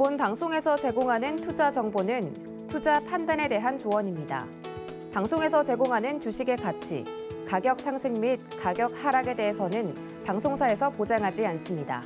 본 방송에서 제공하는 투자 정보는 투자 판단에 대한 조언입니다. 방송에서 제공하는 주식의 가치, 가격 상승 및 가격 하락에 대해서는 방송사에서 보장하지 않습니다.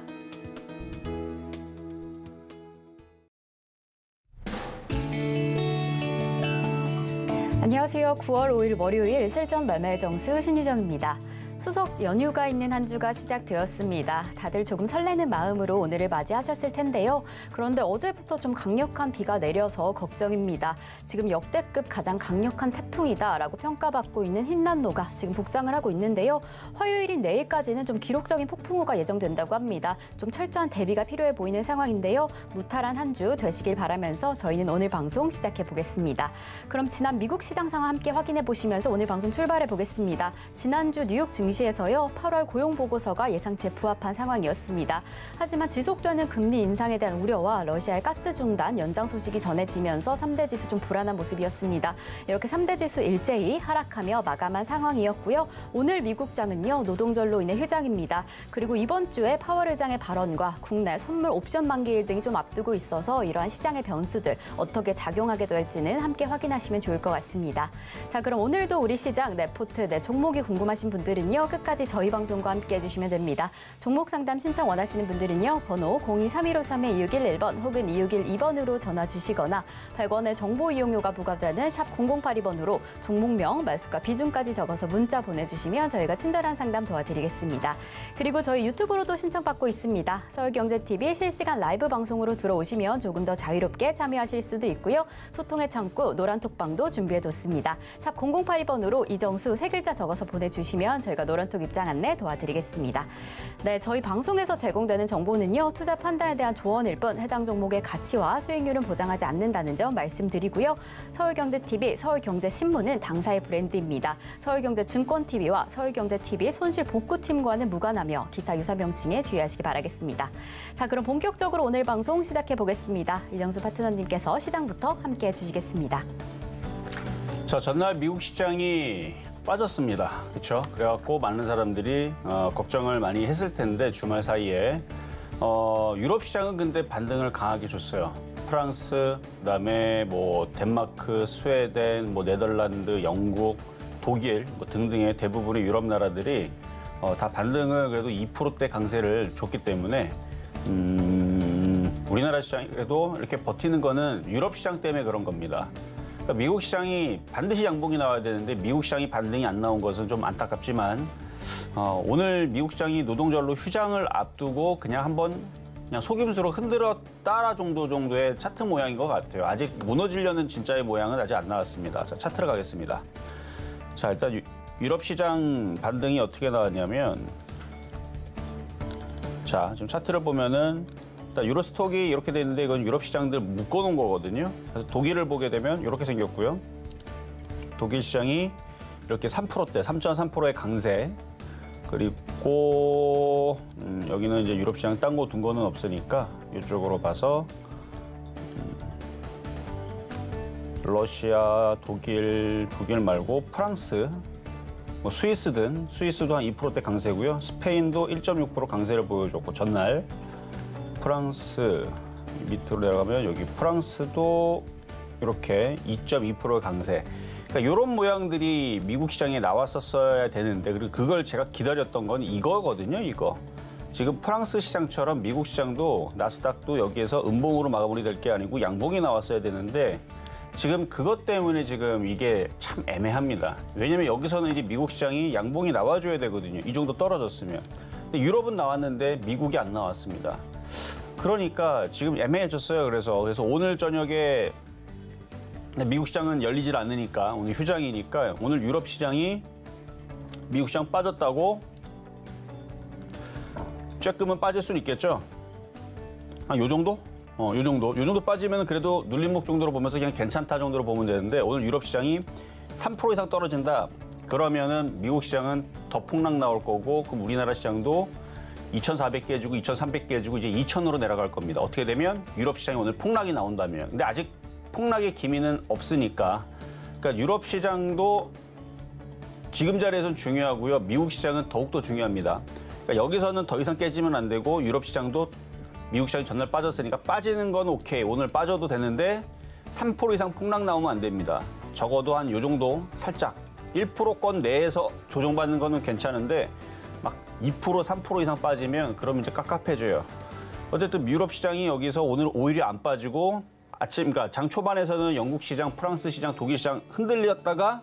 안녕하세요. 9월 5일 월요일 실전 매매 정수 신유정입니다. 추석 연휴가 있는 한 주가 시작되었습니다. 다들 조금 설레는 마음으로 오늘을 맞이하셨을 텐데요. 그런데 어제부터 좀 강력한 비가 내려서 걱정입니다. 지금 역대급 가장 강력한 태풍이다라고 평가받고 있는 흰난노가 지금 북상을 하고 있는데요. 화요일인 내일까지는 좀 기록적인 폭풍우가 예정된다고 합니다. 좀 철저한 대비가 필요해 보이는 상황인데요. 무탈한 한 주 되시길 바라면서 저희는 오늘 방송 시작해 보겠습니다. 그럼 지난 미국 시장 상황 함께 확인해 보시면서 오늘 방송 출발해 보겠습니다. 지난주 뉴욕 증시에서요, 8월 고용보고서가 예상치에 부합한 상황이었습니다. 하지만 지속되는 금리 인상에 대한 우려와 러시아의 가스 중단 연장 소식이 전해지면서 3대 지수 좀 불안한 모습이었습니다. 이렇게 3대 지수 일제히 하락하며 마감한 상황이었고요. 오늘 미국장은요, 노동절로 인해 휴장입니다. 그리고 이번 주에 파월 의장의 발언과 국내 선물 옵션 만기일 등이 좀 앞두고 있어서 이러한 시장의 변수들 어떻게 작용하게 될지는 함께 확인하시면 좋을 것 같습니다. 자, 그럼 오늘도 우리 시장 레포트 종목이 궁금하신 분들은요, 끝까지 저희 방송과 함께 해주시면 됩니다. 종목 상담 신청 원하시는 분들은요, 번호 023153-2611번 혹은 2612번으로 전화 주시거나 100원의 정보 이용료가 부과되는 샵 0082번으로 종목명, 말수가 비중까지 적어서 문자 보내주시면 저희가 친절한 상담 도와드리겠습니다. 그리고 저희 유튜브로도 신청받고 있습니다. 서울경제TV 실시간 라이브 방송으로 들어오시면 조금 더 자유롭게 참여하실 수도 있고요. 소통의 창구 노란톡방도 준비해뒀습니다. 샵 0082번으로 이정수 3글자 적어서 보내주시면 저희가 노란톡 입장 안내 도와드리겠습니다. 네, 저희 방송에서 제공되는 정보는요, 투자 판단에 대한 조언일 뿐 해당 종목의 가치와 수익률은 보장하지 않는다는 점 말씀드리고요. 서울경제TV, 서울경제신문은 당사의 브랜드입니다. 서울경제증권TV와 서울경제TV 손실복구팀과는 무관하며 기타 유사 명칭에 주의하시기 바라겠습니다. 자, 그럼 본격적으로 오늘 방송 시작해 보겠습니다. 이정수 파트너님께서 시장부터 함께 해주시겠습니다. 자, 전날 미국 시장이 빠졌습니다. 그렇죠? 그래갖고 많은 사람들이 걱정을 많이 했을 텐데 주말 사이에 유럽 시장은 근데 반등을 강하게 줬어요. 프랑스, 그다음에 뭐 덴마크, 스웨덴, 뭐 네덜란드, 영국, 독일 뭐 등등의 대부분의 유럽 나라들이 다 반등을 그래도 2%대 강세를 줬기 때문에 우리나라 시장이 그래도 이렇게 버티는 거는 유럽 시장 때문에 그런 겁니다. 그러니까 미국 시장이 반드시 양봉이 나와야 되는데 미국 시장이 반등이 안 나온 것은 좀 안타깝지만 오늘 미국 시장이 노동절로 휴장을 앞두고 그냥 한번 그냥 속임수로 흔들었다라 정도의 차트 모양인 것 같아요. 아직 무너지려는 진짜의 모양은 아직 안 나왔습니다. 자, 차트로 가겠습니다. 자, 일단 유럽 시장 반등이 어떻게 나왔냐면, 자, 지금 차트를 보면은 일단 유로스톡이 이렇게 돼 있는데 이건 유럽 시장들 묶어놓은 거거든요. 그래서 독일을 보게 되면 이렇게 생겼고요. 독일 시장이 이렇게 3%대, 3.3%의 강세. 그리고 여기는 이제 유럽 시장 딴 거 둔 거는 없으니까 이쪽으로 봐서 러시아, 독일 말고 프랑스, 뭐 스위스도 한 2%대 강세고요. 스페인도 1.6% 강세를 보여줬고 전날. 프랑스 밑으로 내려가면 여기 프랑스도 이렇게 2.2%의 강세. 그러니까 이런 모양들이 미국 시장에 나왔었어야 되는데, 그리고 그걸 제가 기다렸던 건 이거거든요, 이거. 지금 프랑스 시장처럼 미국 시장도 나스닥도 여기에서 음봉으로 마무리될 게 아니고 양봉이 나왔어야 되는데 지금 그것 때문에 지금 이게 참 애매합니다. 왜냐면 여기서는 이제 미국 시장이 양봉이 나와줘야 되거든요. 이 정도 떨어졌으면. 근데 유럽은 나왔는데 미국이 안 나왔습니다. 그러니까 지금 애매해졌어요. 그래서 오늘 저녁에 미국 시장은 열리질 않으니까 오늘 휴장이니까 오늘 유럽 시장이 미국 시장 빠졌다고 쬐끔은 빠질 수는 있겠죠. 요 정도? 요 정도 빠지면 그래도 눌림목 정도로 보면서 그냥 괜찮다 정도로 보면 되는데 오늘 유럽 시장이 3% 이상 떨어진다. 그러면은 미국 시장은 더 폭락 나올 거고 그럼 우리나라 시장도 2,400개 해주고 2,300개 해주고 이제 2,000으로 내려갈 겁니다. 어떻게 되면 유럽 시장이 오늘 폭락이 나온다면. 근데 아직 폭락의 기미는 없으니까. 그러니까 유럽 시장도 지금 자리에서는 중요하고요. 미국 시장은 더욱더 중요합니다. 그러니까 여기서는 더 이상 깨지면 안 되고 유럽 시장도 미국 시장이 전날 빠졌으니까 빠지는 건 오케이. 오늘 빠져도 되는데 3% 이상 폭락 나오면 안 됩니다. 적어도 한 요 정도 살짝 1%권 내에서 조정받는 거는 괜찮은데 막 2%, 3% 이상 빠지면 그럼 이제 깝깝해져요. 어쨌든 유럽 시장이 여기서 오늘 오히려 안 빠지고 그러니까 장 초반에서는 영국 시장, 프랑스 시장, 독일 시장 흔들렸다가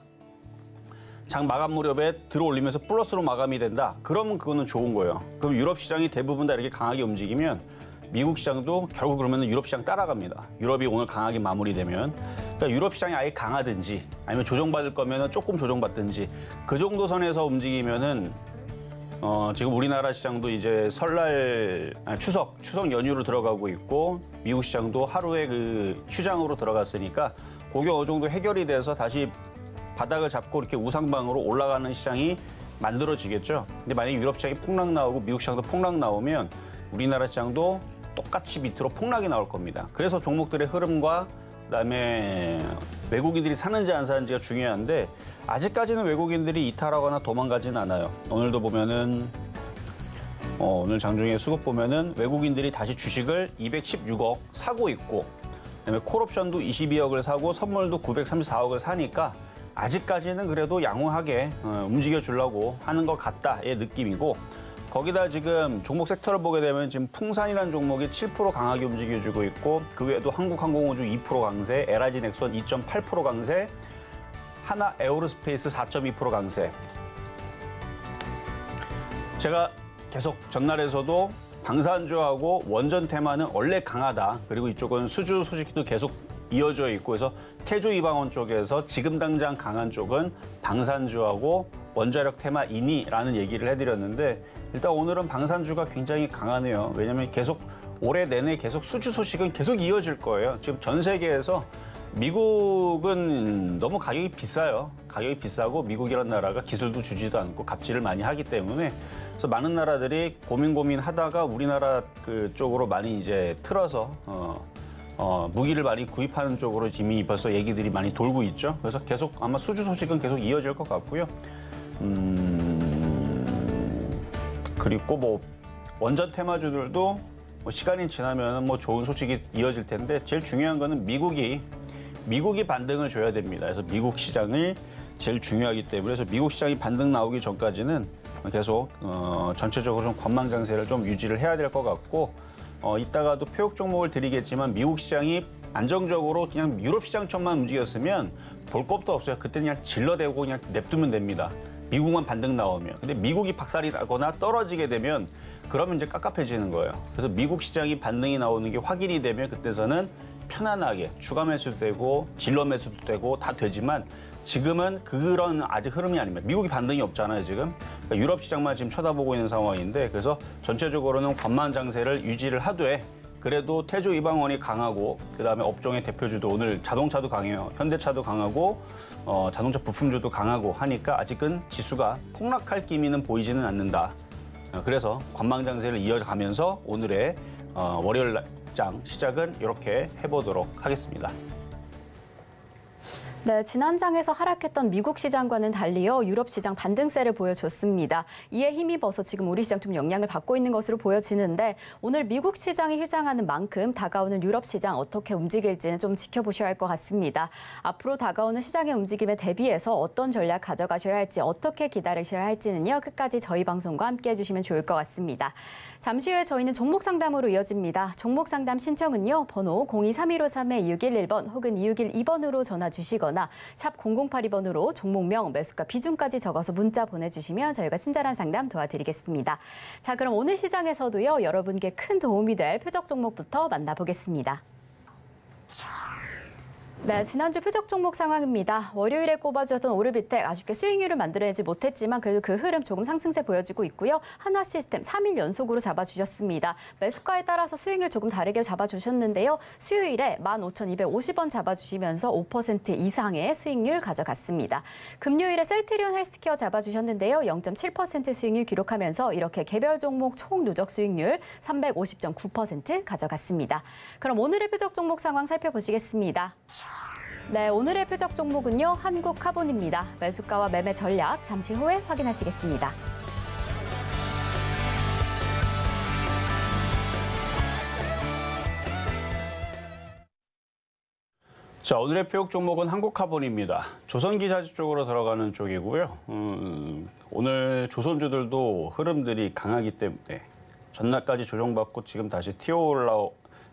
장 마감 무렵에 들어올리면서 플러스로 마감이 된다. 그러면 그거는 좋은 거예요. 그럼 유럽 시장이 대부분 다 이렇게 강하게 움직이면 미국 시장도 결국 그러면 유럽 시장 따라갑니다. 유럽이 오늘 강하게 마무리되면. 그러니까 유럽 시장이 아예 강하든지 아니면 조정받을 거면 조금 조정받든지 그 정도 선에서 움직이면은 지금 우리나라 시장도 이제 추석 연휴로 들어가고 있고 미국 시장도 하루에 그 휴장으로 들어갔으니까 그게 어느 정도 해결이 돼서 다시 바닥을 잡고 이렇게 우상방으로 올라가는 시장이 만들어지겠죠. 근데 만약에 유럽 시장이 폭락 나오고 미국 시장도 폭락 나오면 우리나라 시장도 똑같이 밑으로 폭락이 나올 겁니다. 그래서 종목들의 흐름과 그다음에 외국인들이 사는지 안 사는지가 중요한데 아직까지는 외국인들이 이탈하거나 도망가지는 않아요. 오늘도 보면은 오늘 장중에 수급 보면은 외국인들이 다시 주식을 216억 사고 있고 그다음에 콜옵션도 22억을 사고 선물도 934억을 사니까 아직까지는 그래도 양호하게 움직여 주려고 하는 것 같다의 느낌이고 거기다 지금 종목 섹터를 보게 되면 지금 풍산이라는 종목이 7% 강하게 움직여주고 있고 그 외에도 한국항공우주 2% 강세, LIG넥선 2.8% 강세, 하나 에어로스페이스 4.2% 강세. 제가 계속 전날에서도 방산주하고 원전 테마는 원래 강하다. 그리고 이쪽은 수주 소식도 계속 이어져 있고 해서 태조 이방원 쪽에서 지금 당장 강한 쪽은 방산주하고 원자력 테마이니라는 얘기를 해드렸는데 일단 오늘은 방산주가 굉장히 강하네요. 왜냐하면 계속 올해 내내 계속 수주 소식은 계속 이어질 거예요. 지금 전 세계에서 미국은 너무 가격이 비싸요. 가격이 비싸고 미국이라는 나라가 기술도 주지도 않고 갑질을 많이 하기 때문에 그래서 많은 나라들이 고민하다가 우리나라 그 쪽으로 많이 이제 틀어서 무기를 많이 구입하는 쪽으로 이미 벌써 얘기들이 많이 돌고 있죠. 그래서 계속 아마 수주 소식은 계속 이어질 것 같고요. 그리고 뭐 원전 테마주들도 뭐 시간이 지나면 뭐 좋은 소식이 이어질 텐데 제일 중요한 거는 미국이 반등을 줘야 됩니다. 그래서 미국 시장을 제일 중요하기 때문에 그래서 미국 시장이 반등 나오기 전까지는 계속 전체적으로 좀 관망 장세를 좀 유지를 해야 될 것 같고 이따가도 표역 종목을 드리겠지만 미국 시장이 안정적으로 그냥 유럽 시장처럼만 움직였으면 볼 것도 없어요. 그때 그냥 질러대고 그냥 냅두면 됩니다. 미국만 반등 나오면. 근데 미국이 박살이 나거나 떨어지게 되면 그러면 이제 깝깝해지는 거예요. 그래서 미국 시장이 반등이 나오는 게 확인이 되면 그때서는 편안하게 추가 매수도 되고 질러 매수도 되고 다 되지만 지금은 그런 아직 흐름이 아닙니다. 미국이 반등이 없잖아요, 지금. 그러니까 유럽 시장만 지금 쳐다보고 있는 상황인데 그래서 전체적으로는 관망 장세를 유지를 하되 그래도 태조 이방원이 강하고 그다음에 업종의 대표주도 오늘 자동차도 강해요. 현대차도 강하고 자동차 부품주도 강하고 하니까 아직은 지수가 폭락할 기미는 보이지는 않는다. 그래서 관망 장세를 이어가면서 오늘의 월요일 장 시작은 이렇게 해보도록 하겠습니다. 네, 지난 장에서 하락했던 미국 시장과는 달리어 유럽 시장 반등세를 보여줬습니다. 이에 힘입어서 지금 우리 시장 좀 영향을 받고 있는 것으로 보여지는데 오늘 미국 시장이 휴장하는 만큼 다가오는 유럽 시장 어떻게 움직일지는 좀 지켜보셔야 할 것 같습니다. 앞으로 다가오는 시장의 움직임에 대비해서 어떤 전략 가져가셔야 할지 어떻게 기다리셔야 할지는요. 끝까지 저희 방송과 함께해 주시면 좋을 것 같습니다. 잠시 후에 저희는 종목 상담으로 이어집니다. 종목 상담 신청은요. 번호 023153-6111번 혹은 261-2번으로 전화 주시거나 샵 0082번으로 종목명, 매수가, 비중까지 적어서 문자 보내주시면 저희가 친절한 상담 도와드리겠습니다. 자, 그럼 오늘 시장에서도요. 여러분께 큰 도움이 될 표적 종목부터 만나보겠습니다. 네, 지난주 표적 종목 상황입니다. 월요일에 꼽아주었던 오르비텍 아쉽게 수익률을 만들어내지 못했지만 그래도 그 흐름 조금 상승세 보여주고 있고요. 한화시스템 3일 연속으로 잡아주셨습니다. 매수가에 따라서 수익률 조금 다르게 잡아주셨는데요. 수요일에 15,250원 잡아주시면서 5% 이상의 수익률 가져갔습니다. 금요일에 셀트리온 헬스케어 잡아주셨는데요. 0.7% 수익률 기록하면서 이렇게 개별 종목 총 누적 수익률 350.9% 가져갔습니다. 그럼 오늘의 표적 종목 상황 살펴보시겠습니다. 네, 오늘의 표적 종목은요. 한국카본입니다. 매수가와 매매 전략 잠시 후에 확인하시겠습니다. 자, 오늘의 표역 종목은 한국카본입니다. 조선기사지 쪽으로 들어가는 쪽이고요. 오늘 조선주들도 흐름들이 강하기 때문에 전날까지 조정받고 지금 다시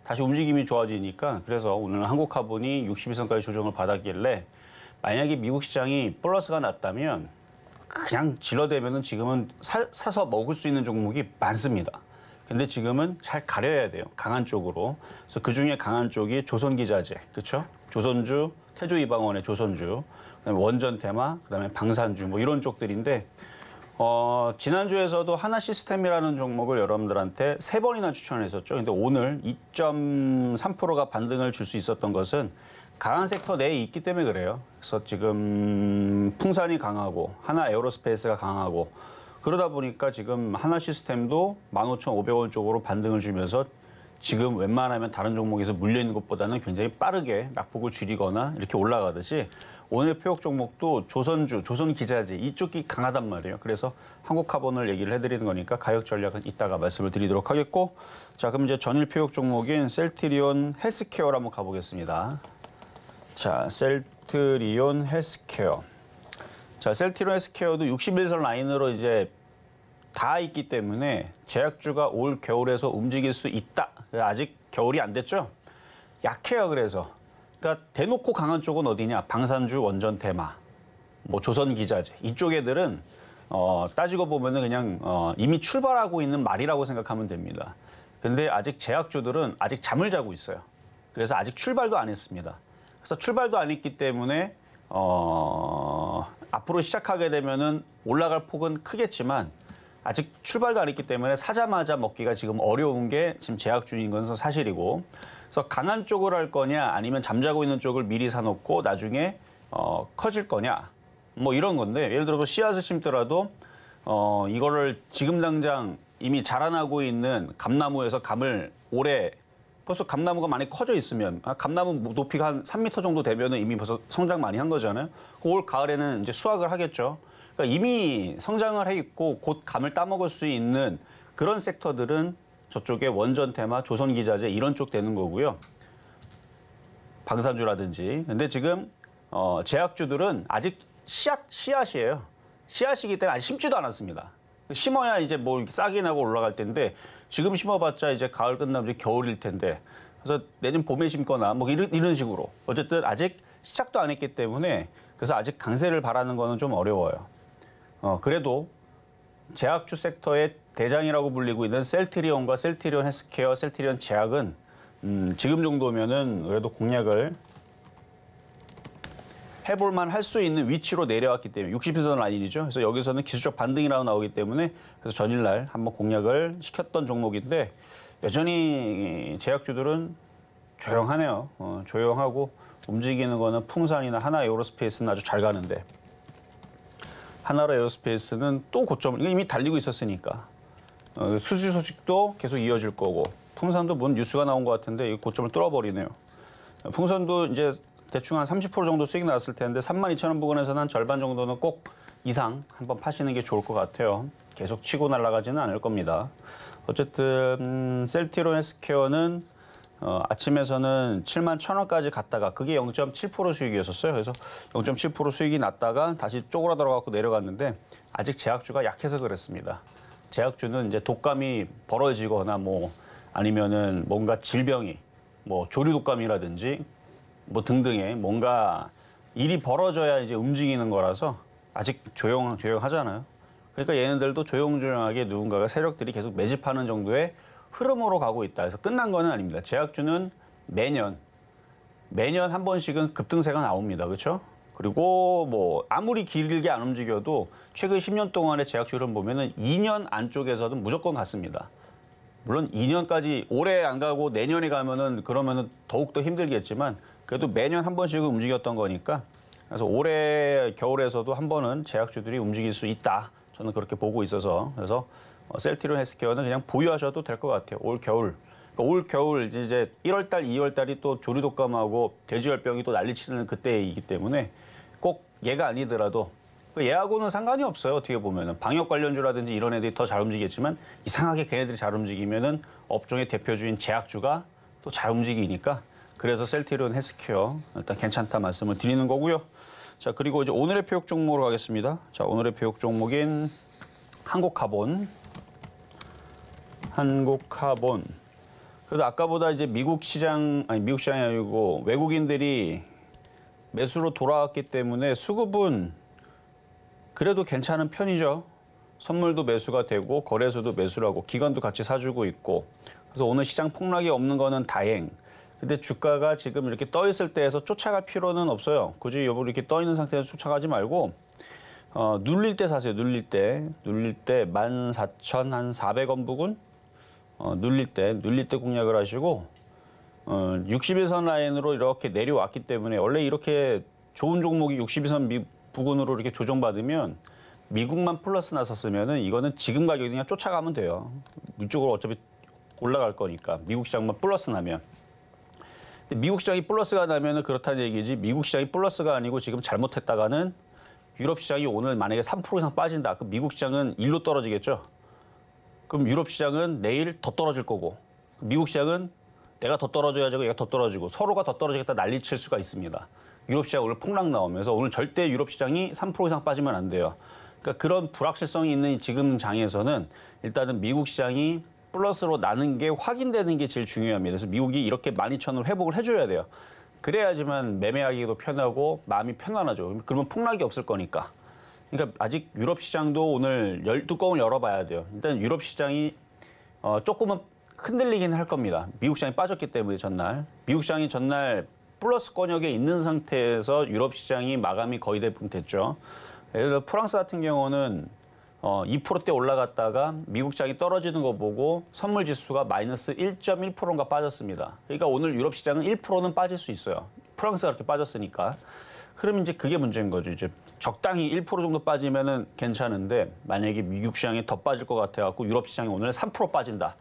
다시 움직임이 좋아지니까 그래서 오늘 한국카본이 62선까지 조정을 받았길래 만약에 미국 시장이 플러스가 났다면 그냥 질러대면은 지금은 사서 먹을 수 있는 종목이 많습니다. 근데 지금은 잘 가려야 돼요. 강한 쪽으로. 그래서 그중에 강한 쪽이 조선기자재, 그렇죠? 조선주, 태조이방원의 조선주, 그다음에 원전테마, 그다음에 방산주 뭐 이런 쪽들인데 지난주에서도 하나시스템이라는 종목을 여러분들한테 3번이나 추천했었죠. 근데 오늘 2.3%가 반등을 줄 수 있었던 것은 강한 섹터 내에 있기 때문에 그래요. 그래서 지금 풍산이 강하고 하나 에어로스페이스가 강하고 그러다 보니까 지금 하나시스템도 15,500원 쪽으로 반등을 주면서 지금 웬만하면 다른 종목에서 물려있는 것보다는 굉장히 빠르게 낙폭을 줄이거나 이렇게 올라가듯이 오늘 표역 종목도 조선주, 조선기자재 이쪽이 강하단 말이에요. 그래서 한국카본을 얘기를 해드리는 거니까 가격 전략은 이따가 말씀을 드리도록 하겠고 자, 그럼 이제 전일 표역 종목인 셀트리온 헬스케어로 한번 가보겠습니다. 자, 셀트리온 헬스케어. 자, 셀트리온 헬스케어도 61선 라인으로 이제 다 있기 때문에 제약주가 올 겨울에서 움직일 수 있다. 아직 겨울이 안 됐죠? 약해요, 그래서. 그러니까 대놓고 강한 쪽은 어디냐? 방산주, 원전테마, 뭐 조선기자재. 이쪽 애들은 따지고 보면은 그냥 이미 출발하고 있는 말이라고 생각하면 됩니다. 근데 아직 제약주들은 아직 잠을 자고 있어요. 그래서 아직 출발도 안 했습니다. 그래서 출발도 안 했기 때문에 앞으로 시작하게 되면은 올라갈 폭은 크겠지만 아직 출발도 안 했기 때문에 사자마자 먹기가 지금 어려운 게 지금 제약주인 건 사실이고 그래서 강한 쪽을 할 거냐 아니면 잠자고 있는 쪽을 미리 사놓고 나중에 커질 거냐 뭐 이런 건데 예를 들어서 씨앗을 심더라도 이거를 지금 당장 이미 자라나고 있는 감나무에서 감을 올해 벌써 감나무가 많이 커져 있으면 감나무 높이가 한 3m 정도 되면은 이미 벌써 성장 많이 한 거잖아요. 올 가을에는 이제 수확을 하겠죠. 그러니까 이미 성장을 해 있고 곧 감을 따먹을 수 있는 그런 섹터들은 저쪽에 원전테마, 조선기자재 이런 쪽 되는 거고요. 방산주라든지. 근데 지금 제약주들은 아직 씨앗이에요. 씨앗이기 때문에 아직 심지도 않았습니다. 심어야 이제 뭐 싹이 나고 올라갈 텐데 지금 심어봤자 이제 가을 끝나면 이제 겨울일 텐데 그래서 내년 봄에 심거나 뭐 이런 식으로 어쨌든 아직 시작도 안 했기 때문에 그래서 아직 강세를 바라는 거는 좀 어려워요. 그래도 제약주 섹터의 대장이라고 불리고 있는 셀트리온과 셀트리온 헬스케어, 셀트리온 제약은 지금 정도면은 그래도 공략을 해볼만 할 수 있는 위치로 내려왔기 때문에 60선 라인이죠. 그래서 여기서는 기술적 반등이라고 나오기 때문에 그래서 전일날 한번 공략을 시켰던 종목인데 여전히 제약주들은 조용하네요. 조용하고 움직이는 거는 풍산이나 하나 에어로스페이스는 아주 잘 가는데 하나로 에어로스페이스는 또 고점을 이미 달리고 있었으니까 수주 소식도 계속 이어질 거고 풍산도 뭔 뉴스가 나온 것 같은데 이 고점을 뚫어버리네요. 풍산도 이제 대충 한 30% 정도 수익 나왔을 텐데 32,000원 부근에서는 한 절반 정도는 꼭 이상 한번 파시는 게 좋을 것 같아요. 계속 치고 날아가지는 않을 겁니다. 어쨌든 셀트리온 헬스케어는 아침에서는 71,000원까지 갔다가 그게 0.7% 수익이었어요. 그래서 0.7% 수익이 났다가 다시 쪼그라들어갖고 내려갔는데 아직 제약주가 약해서 그랬습니다. 제약주는 이제 독감이 벌어지거나 뭐 아니면은 뭔가 질병이 뭐 조류 독감이라든지 뭐 등등의 뭔가 일이 벌어져야 이제 움직이는 거라서 아직 조용하잖아요. 그러니까 얘네들도 조용조용하게 누군가가 세력들이 계속 매집하는 정도의 흐름으로 가고 있다. 그래서 끝난 거는 아닙니다. 제약주는 매년 한 번씩은 급등세가 나옵니다. 그렇죠? 그리고 뭐 아무리 길게 안 움직여도 최근 10년 동안의 제약주 흐름 보면은 2년 안쪽에서는 무조건 갔습니다. 물론 2년까지 올해 안 가고 내년에 가면은 그러면은 더욱더 힘들겠지만 그래도 매년 한 번씩은 움직였던 거니까 그래서 올해 겨울에서도 한 번은 제약주들이 움직일 수 있다. 저는 그렇게 보고 있어서 그래서 셀트리온 헬스케어는 그냥 보유하셔도 될 것 같아요. 올 겨울. 그러니까 올 겨울 이제 1월달, 2월달이 또 조류독감하고 돼지열병이 또 난리치는 그때이기 때문에 꼭 얘가 아니더라도 얘하고는 상관이 없어요. 어떻게 보면은 방역 관련주라든지 이런 애들이 더 잘 움직이겠지만 이상하게 걔네들이 잘 움직이면은 업종의 대표주인 제약주가 또 잘 움직이니까 그래서 셀트리온 헬스케어 일단 괜찮다 말씀을 드리는 거고요. 자, 그리고 이제 오늘의 표역 종목으로 가겠습니다. 자, 오늘의 표역 종목인 한국카본. 그래도 아까보다 이제 미국 시장이 아니고 외국인들이 매수로 돌아왔기 때문에 수급은 그래도 괜찮은 편이죠. 선물도 매수가 되고 거래소도 매수를 하고 기관도 같이 사주고 있고. 그래서 오늘 시장 폭락이 없는 거는 다행. 근데 주가가 지금 이렇게 떠 있을 때에서 쫓아갈 필요는 없어요. 굳이 이렇게 떠 있는 상태에서 쫓아가지 말고 눌릴 때 사세요. 눌릴 때 14,400원 부근 눌릴 때 공략을 하시고 61선 라인으로 이렇게 내려왔기 때문에 원래 이렇게 좋은 종목이 62선 부근으로 이렇게 조정받으면 미국만 플러스 나섰으면은 이거는 지금 가격이 그냥 쫓아가면 돼요. 이쪽으로 어차피 올라갈 거니까 미국 시장만 플러스 나면. 미국 시장이 플러스가 나면은 그렇다는 얘기지. 미국 시장이 플러스가 아니고 지금 잘못했다가는 유럽 시장이 오늘 만약에 3% 이상 빠진다. 그럼 미국 시장은 1로 떨어지겠죠. 그럼 유럽 시장은 내일 더 떨어질 거고 미국 시장은 내가 더 떨어져야 되고 얘가 더 떨어지고 서로가 더 떨어지겠다 난리칠 수가 있습니다. 유럽 시장 오늘 폭락 나오면서 오늘 절대 유럽 시장이 3% 이상 빠지면 안 돼요. 그러니까 그런 불확실성이 있는 지금 장에서는 일단은 미국 시장이 플러스로 나는 게 확인되는 게 제일 중요합니다. 그래서 미국이 이렇게 12,000으로 회복을 해줘야 돼요. 그래야지만 매매하기도 편하고 마음이 편안하죠. 그러면 폭락이 없을 거니까. 그러니까 아직 유럽 시장도 오늘 뚜껑을 열어봐야 돼요. 일단 유럽 시장이 조금은 흔들리긴 할 겁니다. 미국 시장이 빠졌기 때문에 전날. 미국 시장이 전날 플러스 권역에 있는 상태에서 유럽 시장이 마감이 거의 대부분 됐죠. 그래서 프랑스 같은 경우는 2%대 올라갔다가 미국 시장이 떨어지는 거 보고 선물 지수가 마이너스 1.1%인가 빠졌습니다. 그러니까 오늘 유럽 시장은 1%는 빠질 수 있어요. 프랑스가 그렇게 빠졌으니까. 그러면 이제 그게 문제인 거죠. 이제 적당히 1% 정도 빠지면은 괜찮은데 만약에 미국 시장이 더 빠질 것 같아갖고 유럽 시장이 오늘 3% 빠진다.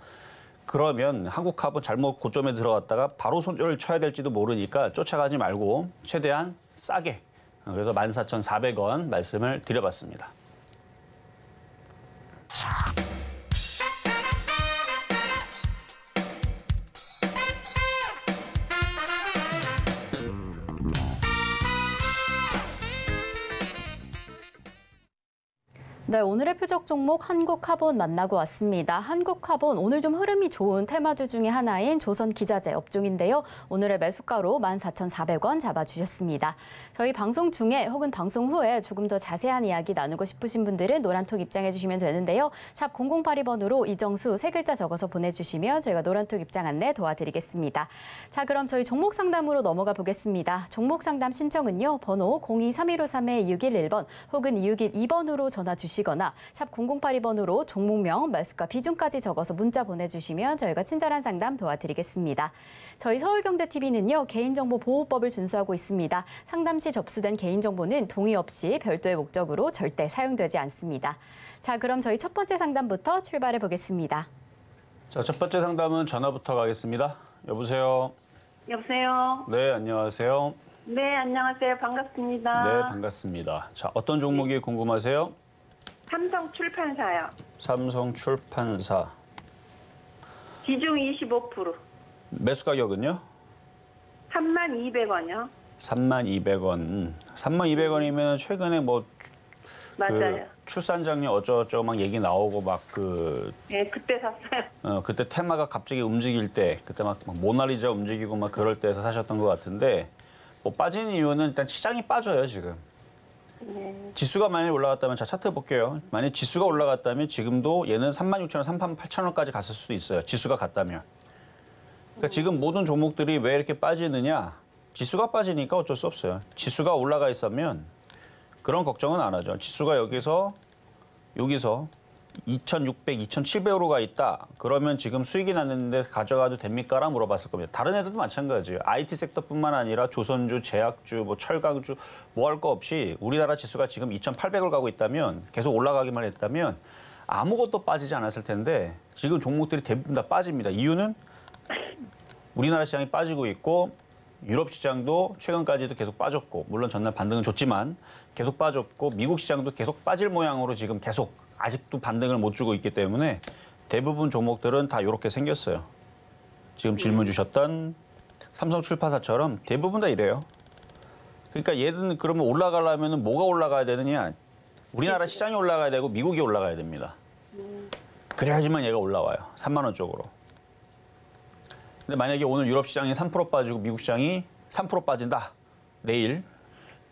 그러면 한국株 잘못 고점에 들어갔다가 바로 손절을 쳐야 될지도 모르니까 쫓아가지 말고 최대한 싸게. 그래서 14,400원 말씀을 드려봤습니다. 네, 오늘의 표적 종목 한국카본 만나고 왔습니다. 한국카본 오늘 좀 흐름이 좋은 테마주 중에 하나인 조선기자재 업종인데요. 오늘의 매수가로 14,400원 잡아주셨습니다. 저희 방송 중에 혹은 방송 후에 조금 더 자세한 이야기 나누고 싶으신 분들은 노란톡 입장해 주시면 되는데요. 샵 0082번으로 이정수 3글자 적어서 보내주시면 저희가 노란톡 입장 안내 도와드리겠습니다. 자, 그럼 저희 종목 상담으로 넘어가 보겠습니다. 종목 상담 신청은요. 번호 023153-2611번 혹은 2612번으로 전화 주시거나 샵 0082번으로 종목명, 매수가, 비중까지 적어서 문자 보내주시면 저희가 친절한 상담 도와드리겠습니다. 저희 서울경제TV는요. 개인정보보호법을 준수하고 있습니다. 상담 시 접수된 개인정보는 동의 없이 별도의 목적으로 절대 사용되지 않습니다. 자, 그럼 저희 첫 번째 상담부터 출발해 보겠습니다. 자, 첫 번째 상담은 전화부터 가겠습니다. 여보세요. 여보세요. 네, 안녕하세요. 네, 안녕하세요. 반갑습니다. 네, 반갑습니다. 자, 어떤 종목이 궁금하세요? 삼성출판사요. 삼성출판사. 비중 25%. 매수 가격은요? 32,000원이요. 32,000원. 32,000원이면 최근에 뭐 맞아요. 출산장려 어쩌고저쩌고 막 얘기 나오고 막 네, 그때 샀어요. 그때 테마가 갑자기 움직일 때, 그때 막 모나리자 움직이고 막 그럴 때에서 사셨던 것 같은데, 뭐 빠진 이유는 일단 시장이 빠져요, 지금. 네. 지수가 만약에 올라갔다면, 자, 차트 볼게요. 만약에 지수가 올라갔다면 지금도 얘는 36,000원, 38,000원까지 갔을 수도 있어요. 지수가 갔다면. 그러니까 지금 모든 종목들이 왜 이렇게 빠지느냐? 지수가 빠지니까 어쩔 수 없어요. 지수가 올라가 있으면 그런 걱정은 안 하죠. 지수가 여기서 2,600, 2,700으로 가 있다. 그러면 지금 수익이 났는데 가져가도 됩니까? 라고 물어봤을 겁니다. 다른 애들도 마찬가지예요. IT 섹터뿐만 아니라 조선주, 제약주, 뭐 철강주 뭐 할 거 없이 우리나라 지수가 지금 2,800을 가고 있다면 계속 올라가기만 했다면 아무것도 빠지지 않았을 텐데 지금 종목들이 대부분 다 빠집니다. 이유는 우리나라 시장이 빠지고 있고 유럽 시장도 최근까지도 계속 빠졌고 물론 전날 반등은 좋지만 계속 빠졌고 미국 시장도 계속 빠질 모양으로 지금 계속 아직도 반등을 못 주고 있기 때문에 대부분 종목들은 다 이렇게 생겼어요. 지금 질문 주셨던 삼성 출판사처럼 대부분 다 이래요. 그러니까 얘는 그러면 올라가려면 뭐가 올라가야 되느냐? 우리나라 시장이 올라가야 되고 미국이 올라가야 됩니다. 그래야지만 얘가 올라와요. 3만 원 쪽으로. 근데 만약에 오늘 유럽 시장이 3% 빠지고 미국 시장이 3% 빠진다. 내일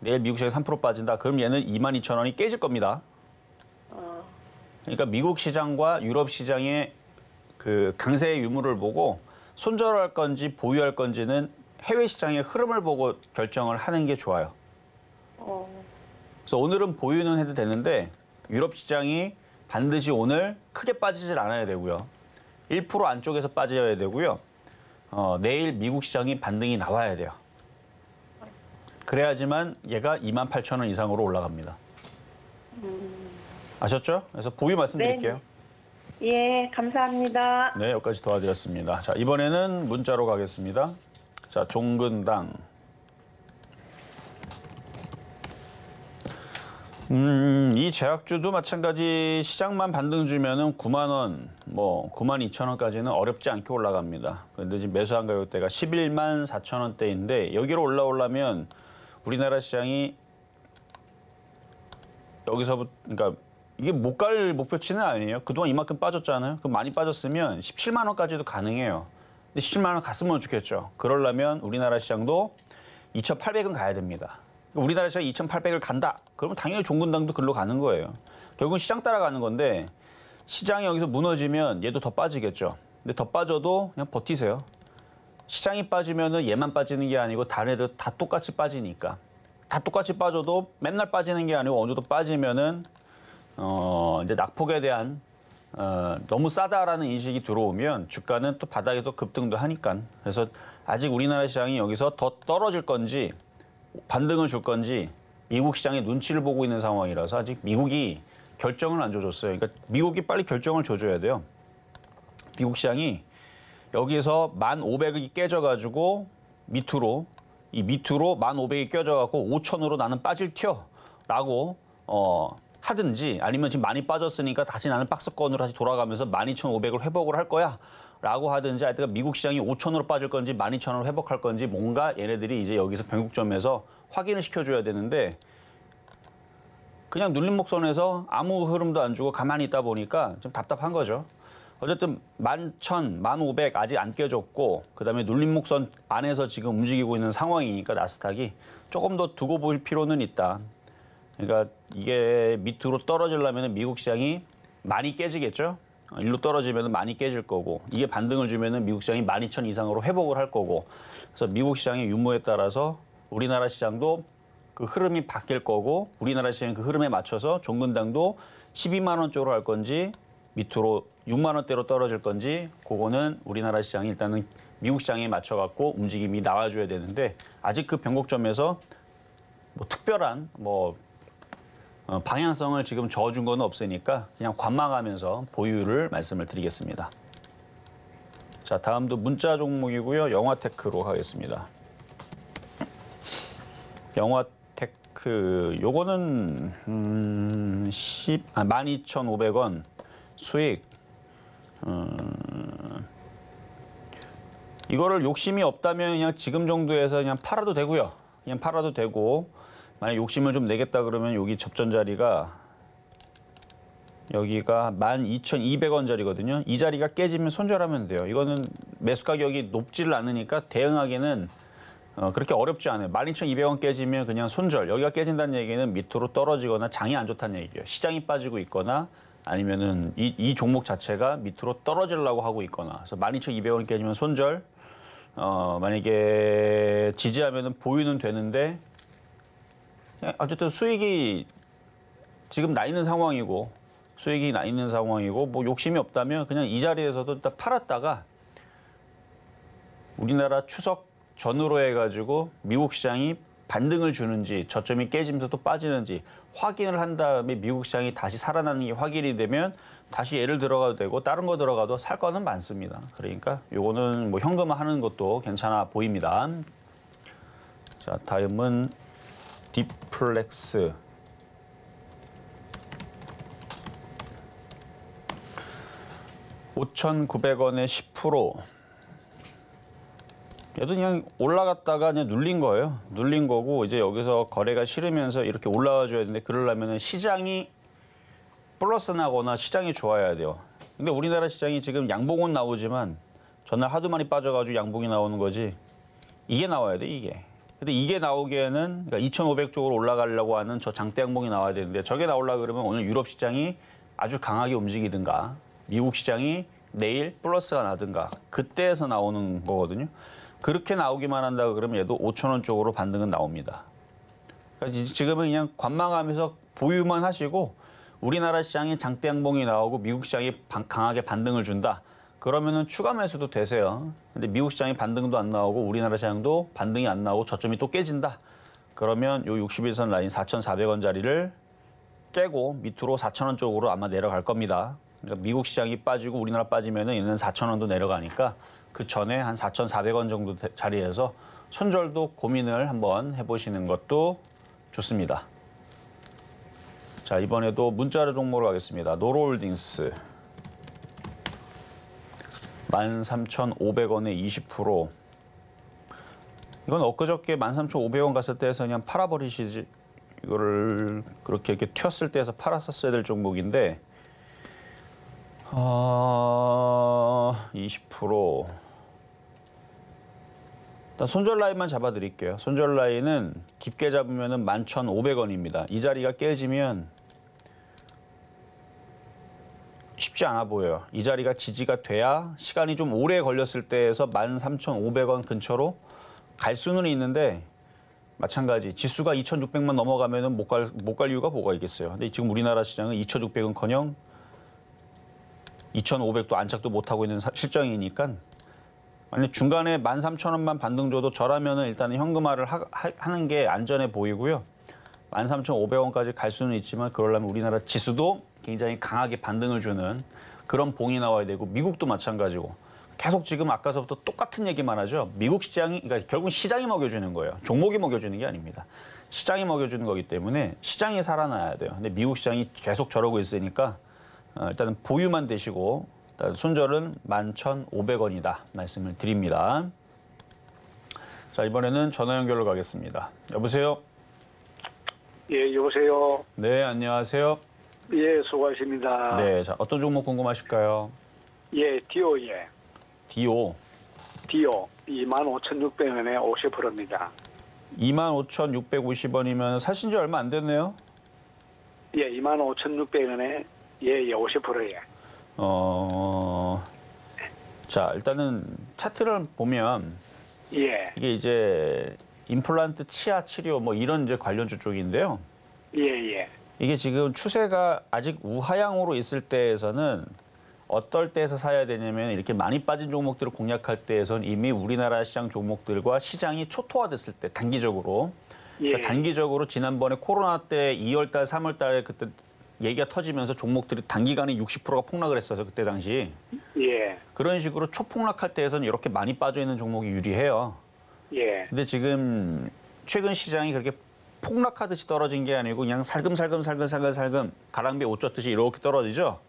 미국 시장이 3% 빠진다. 그럼 얘는 22,000원이 깨질 겁니다. 그러니까 미국 시장과 유럽 시장의 그 강세의 유무를 보고 손절할 건지 보유할 건지는 해외 시장의 흐름을 보고 결정을 하는 게 좋아요. 그래서 오늘은 보유는 해도 되는데 유럽 시장이 반드시 오늘 크게 빠지질 않아야 되고요. 1% 안쪽에서 빠져야 되고요. 내일 미국 시장이 반등이 나와야 돼요. 그래야지만 얘가 28,000원 이상으로 올라갑니다. 아셨죠? 그래서 보유 말씀드릴게요. 예, 감사합니다. 네, 여기까지 도와드렸습니다. 자, 이번에는 문자로 가겠습니다. 자, 종근당. 이 제약주도 마찬가지 시장만 반등 주면은 9만 원, 뭐 9만 2천 원까지는 어렵지 않게 올라갑니다. 그런데 지금 매수한 가격대가 11만 4천 원대인데 여기로 올라오려면 우리나라 시장이 여기서부터 그러니까 이게 못 갈 목표치는 아니에요. 그동안 이만큼 빠졌잖아요. 그럼 많이 빠졌으면 17만 원까지도 가능해요. 근데 17만 원 갔으면 좋겠죠. 그러려면 우리나라 시장도 2,800은 가야 됩니다. 우리나라 시장이 2,800을 간다. 그러면 당연히 종근당도 글로 가는 거예요. 결국은 시장 따라가는 건데 시장이 여기서 무너지면 얘도 더 빠지겠죠. 근데 더 빠져도 그냥 버티세요. 시장이 빠지면은 얘만 빠지는 게 아니고 다른 애들 다 똑같이 빠지니까. 다 똑같이 빠져도 맨날 빠지는 게 아니고 어느 정도 빠지면은 이제 낙폭에 대한 너무 싸다라는 인식이 들어오면 주가는 또 바닥에서 급등도 하니까. 그래서 아직 우리나라 시장이 여기서 더 떨어질 건지 반등을 줄 건지 미국 시장의 눈치를 보고 있는 상황이라서 아직 미국이 결정을 안 줘줬어요. 그러니까 미국이 빨리 결정을 줘줘야 돼요. 미국 시장이 여기에서 1,500이 깨져가지고 밑으로 1,500이 깨져갖고 5,000으로 나는 빠질 튀어라고 하든지 아니면 지금 많이 빠졌으니까 다시 나는 박스권으로 다시 돌아가면서 12,500을 회복을 할 거야 라고 하든지 하여튼 미국 시장이 5,000으로 빠질 건지 12,000으로 회복할 건지 뭔가 얘네들이 이제 여기서 변곡점에서 확인을 시켜줘야 되는데 그냥 눌림목선에서 아무 흐름도 안 주고 가만히 있다 보니까 좀 답답한 거죠. 어쨌든 11,000, 1,500 아직 안 깨졌고 그다음에 눌림목선 안에서 지금 움직이고 있는 상황이니까 나스닥이 조금 더 두고 볼 필요는 있다. 그러니까 이게 밑으로 떨어지려면 미국 시장이 많이 깨지겠죠. 일로 떨어지면 많이 깨질 거고 이게 반등을 주면 미국 시장이 12,000 이상으로 회복을 할 거고 그래서 미국 시장의 유무에 따라서 우리나라 시장도 그 흐름이 바뀔 거고 우리나라 시장 그 흐름에 맞춰서 종근당도 12만 원 쪽으로 할 건지 밑으로 6만 원대로 떨어질 건지 그거는 우리나라 시장이 일단은 미국 시장에 맞춰갖고 움직임이 나와줘야 되는데 아직 그 변곡점에서 뭐 특별한 방향성을 지금 저어준 건 없으니까 그냥 관망하면서 보유를 말씀을 드리겠습니다. 자, 다음도 문자 종목이고요. 영화테크로 하겠습니다. 영화테크 요거는 12,500원 수익 이거를 욕심이 없다면 그냥 지금 정도에서 그냥 팔아도 되고요. 그냥 팔아도 되고 만약 욕심을 좀 내겠다 그러면 여기 접전 자리가 여기가 12,200원짜리거든요. 이 자리가 깨지면 손절하면 돼요. 이거는 매수 가격이 높지를 않으니까 대응하기는 그렇게 어렵지 않아요. 12,200원 깨지면 그냥 손절. 여기가 깨진다는 얘기는 밑으로 떨어지거나 장이 안 좋다는 얘기예요. 시장이 빠지고 있거나 아니면은 이 종목 자체가 밑으로 떨어지려고 하고 있거나. 그래서 12,200원 깨지면 손절. 만약에 지지하면은 보유는 되는데 어쨌든 수익이 지금 나 있는 상황이고 수익이 나 있는 상황이고 뭐 욕심이 없다면 그냥 이 자리에서도 일단 팔았다가 우리나라 추석 전후로 해가지고 미국 시장이 반등을 주는지 저점이 깨지면서 또 빠지는지 확인을 한 다음에 미국 시장이 다시 살아나는 게 확인이 되면 다시 얘를 들어가도 되고 다른 거 들어가도 살 거는 많습니다. 그러니까 요거는 뭐 현금화하는 것도 괜찮아 보입니다. 자, 다음은 디플렉스. (5,900원에 10%) 얘도 그냥 올라갔다가 그냥 눌린 거예요. 눌린 거고 이제 여기서 거래가 싫으면서 이렇게 올라와 줘야 되는데 그러려면 시장이 플러스 나거나 시장이 좋아야 돼요. 근데 우리나라 시장이 지금 양봉은 나오지만 전날 하도 많이 빠져가지고 양봉이 나오는 거지. 이게 나와야 돼, 이게. 근데 이게 나오기에는 그러니까 2,500 쪽으로 올라가려고 하는 저 장대 양봉이 나와야 되는데 저게 나오려고 그러면 오늘 유럽 시장이 아주 강하게 움직이든가 미국 시장이 내일 플러스가 나든가 그때에서 나오는 거거든요. 그렇게 나오기만 한다 그러면 얘도 5,000원 쪽으로 반등은 나옵니다. 그러니까 지금은 그냥 관망하면서 보유만 하시고 우리나라 시장이 장대 양봉이 나오고 미국 시장이 강하게 반등을 준다. 그러면은 추가 매수도 되세요. 근데 미국 시장이 반등도 안 나오고 우리나라 시장도 반등이 안 나오고 저점이 또 깨진다. 그러면 요 61선 라인 4,400원짜리를 깨고 밑으로 4,000원 쪽으로 아마 내려갈 겁니다. 그러니까 미국 시장이 빠지고 우리나라 빠지면은 얘는 4,000원도 내려가니까 그 전에 한 4,400원 정도 자리에서 손절도 고민을 한번 해보시는 것도 좋습니다. 자, 이번에도 문자로 종목으로 가겠습니다. 노로홀딩스 13,500원에 20%. 이건 엊그저께 13,500원 갔을 때에서 그냥 팔아버리시지. 이거를 그렇게 이렇게 튀었을 때에서 팔았었어야 될 종목인데 20%. 일단 손절 라인만 잡아드릴게요. 손절 라인은 깊게 잡으면은 11,500원입니다. 이 자리가 깨지면 쉽지 않아 보여요. 이 자리가 지지가 돼야 시간이 좀 오래 걸렸을 때에서 13,500원 근처로 갈 수는 있는데 마찬가지 지수가 2,600만 넘어가면은 못 갈 이유가 뭐가 있겠어요. 근데 지금 우리나라 시장은 2,600은커녕 2,500도 안착도 못 하고 있는 실정이니까 만약 중간에 13,000원만 반등 줘도 저라면은 일단은 현금화를 하는 게 안전해 보이고요. 13,500원까지 갈 수는 있지만 그러려면 우리나라 지수도 굉장히 강하게 반등을 주는 그런 봉이 나와야 되고 미국도 마찬가지고 계속 지금 아까서부터 똑같은 얘기만 하죠. 미국 시장이 그러니까 결국 시장이 먹여주는 거예요. 종목이 먹여주는 게 아닙니다. 시장이 먹여주는 거기 때문에 시장이 살아나야 돼요. 근데 미국 시장이 계속 저러고 있으니까 일단은 보유만 되시고 일단 손절은 11,500원이다 말씀을 드립니다. 자, 이번에는 전화 연결로 가겠습니다. 여보세요? 예, 여보세요. 네, 안녕하세요. 예, 수고하십니다. 네, 자, 어떤 종목 궁금하실까요? 예, 디오예. 디오. 디오 25,600원에 50%입니다. 25,650원이면 사신 지 얼마 안 됐네요. 예, 25,600원에 예, 50%예. 자, 일단은 차트를 보면 예, 이게 이제 임플란트 치아 치료 뭐 이런 이제 관련주 쪽인데요. 예, 예. 이게 지금 추세가 아직 우하향으로 있을 때에서는 어떨 때에서 사야 되냐면 이렇게 많이 빠진 종목들을 공략할 때에선 이미 우리나라 시장 종목들과 시장이 초토화됐을 때 단기적으로 예. 그러니까 단기적으로 지난번에 코로나 때 2월 달, 3월 달에 그때 얘기가 터지면서 종목들이 단기간에 60%가 폭락을 했어서 그때 당시 예, 그런 식으로 초폭락할 때에서는 이렇게 많이 빠져 있는 종목이 유리해요. 예, 근데 지금 최근 시장이 그렇게 폭락하듯이 떨어진 게 아니고 그냥 살금살금 가랑비에 옷 젖듯이 이렇게 떨어지죠.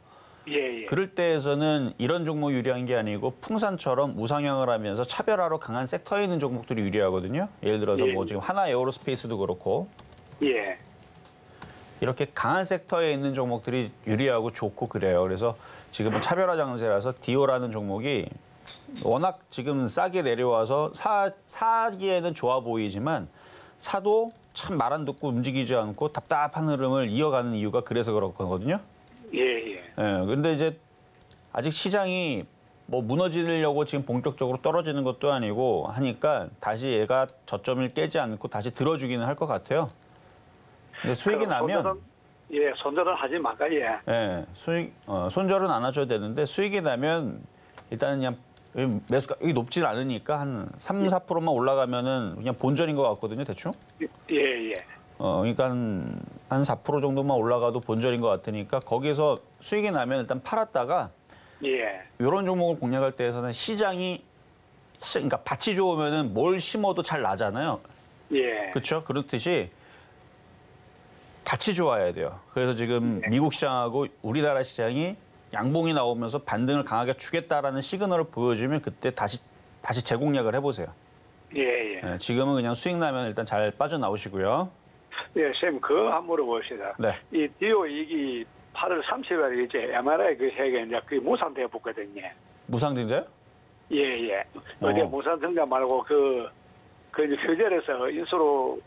예, 예. 그럴 때에서는 이런 종목 유리한 게 아니고 풍산처럼 우상향을 하면서 차별화로 강한 섹터에 있는 종목들이 유리하거든요. 예를 들어서 예. 뭐 지금 하나 에어로스페이스도 그렇고 예, 이렇게 강한 섹터에 있는 종목들이 유리하고 좋고 그래요. 그래서 지금은 차별화 장세라서 디오라는 종목이 워낙 지금 싸게 내려와서 사기에는 좋아 보이지만 사도 참 말 안 듣고 움직이지 않고 답답한 흐름을 이어가는 이유가 그래서 그렇거든요. 예, 예. 예, 근데 이제 아직 시장이 뭐 무너지려고 지금 본격적으로 떨어지는 것도 아니고 하니까 다시 얘가 저점을 깨지 않고 다시 들어주기는 할 것 같아요. 근데 수익이 나면 손절은 하지 말까, 예. 예, 손절은 안 하셔도 되는데 수익이 나면 일단은 그냥 매수가 이게 높진 않으니까 한 3, 4%만 올라가면은 그냥 본전인 것 같거든요, 대충. 예, 예. 그러니까 한 4% 정도만 올라가도 본전인 것 같으니까 거기서 수익이 나면 일단 팔았다가 예, 이런 종목을 공략할 때에서는 그러니까 밭이 좋으면은 뭘 심어도 잘 나잖아요. 예. 그렇죠? 그렇듯이 밭이 좋아야 돼요. 그래서 지금 미국 시장하고 우리나라 시장이 양봉이 나오면서 반등을 강하게 주겠다라는 시그널을 보여주면 그때 다시 재공략을 해보세요. 예, 예. 예, 지금은 그냥 수익 나면 일단 잘 빠져나오시고요. 예, 선생님, 그거 한번 물어봅시다. 네. 이 디오 이기 8월 30일에 이제 MRI 그 해가 이제 그 무산돼 붙거든요. 무상증자요? 예, 예. 어디 무산증자 말고 그 이제 표절에서 인수로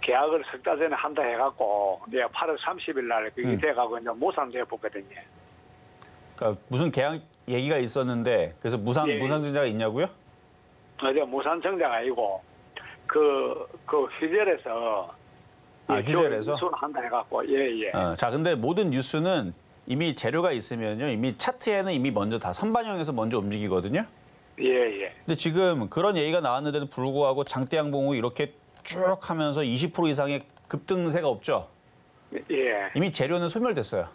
계약을 석 달 전에 한다 해갖고 내가 8월 30일 날 그게 돼가고 이제 무산돼 붙거든요. 그러니까 무슨 계약 얘기가 있었는데 그래서 예. 무상증자가 있냐고요? 어제 무산증자가 아니고 그 휴젤에서 휴젤에서? 인수를 한다 해갖고 예, 예. 자, 근데 모든 뉴스는 이미 재료가 있으면요. 이미 차트에는 이미 먼저 다 선반영해서 먼저 움직이거든요. 예, 예. 근데 지금 그런 얘기가 나왔는데도 불구하고 장대 양봉 후 이렇게 쭉 하면서 20% 이상의 급등세가 없죠. 예, 이미 재료는 소멸됐어요.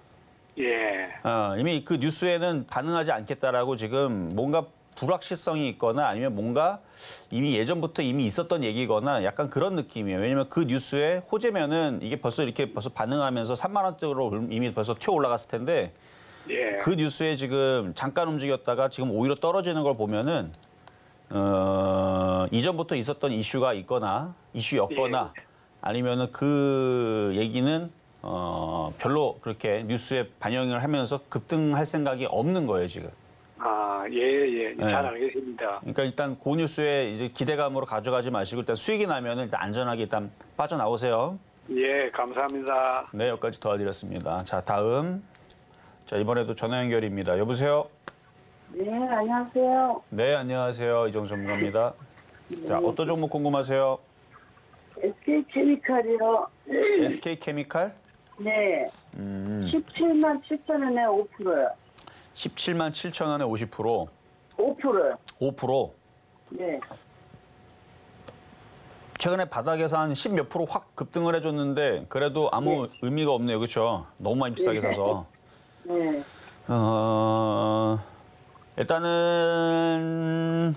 예. 이미 그 뉴스에는 반응하지 않겠다라고 지금 뭔가 불확실성이 있거나 아니면 뭔가 이미 예전부터 이미 있었던 얘기거나 약간 그런 느낌이에요. 왜냐면 그 뉴스에 호재면은 이게 벌써 이렇게 반응하면서 3만 원대로 이미 벌써 튀어 올라갔을 텐데 예. 그 뉴스에 지금 잠깐 움직였다가 지금 오히려 떨어지는 걸 보면은 이전부터 있었던 이슈가 있거나 이슈였거나 아니면은 그 얘기는 별로 그렇게 뉴스에 반영을 하면서 급등할 생각이 없는 거예요, 지금. 아, 예, 예. 네. 잘 알겠습니다. 그러니까 일단 그 뉴스에 이제 기대감으로 가져가지 마시고 일단 수익이 나면은 일단 안전하게 일단 빠져나오세요. 예, 감사합니다. 네, 여기까지 도와드렸습니다. 자, 다음. 자, 이번에도 전화 연결입니다. 여보세요? 네, 안녕하세요. 네, 안녕하세요. 이정수 전문가입니다. 자, 어떤 종목 궁금하세요? SK케미칼이요. SK케미칼? 네, 17만 7천 원에 5%요. 17만 7천 원에 50%. 5%요. 5%. 네, 최근에 바닥에서 한 10 몇 프로 확 급등을 해줬는데 그래도 아무 의미가 없네요. 그렇죠? 너무 많이 비싸게 사서. 네, 일단은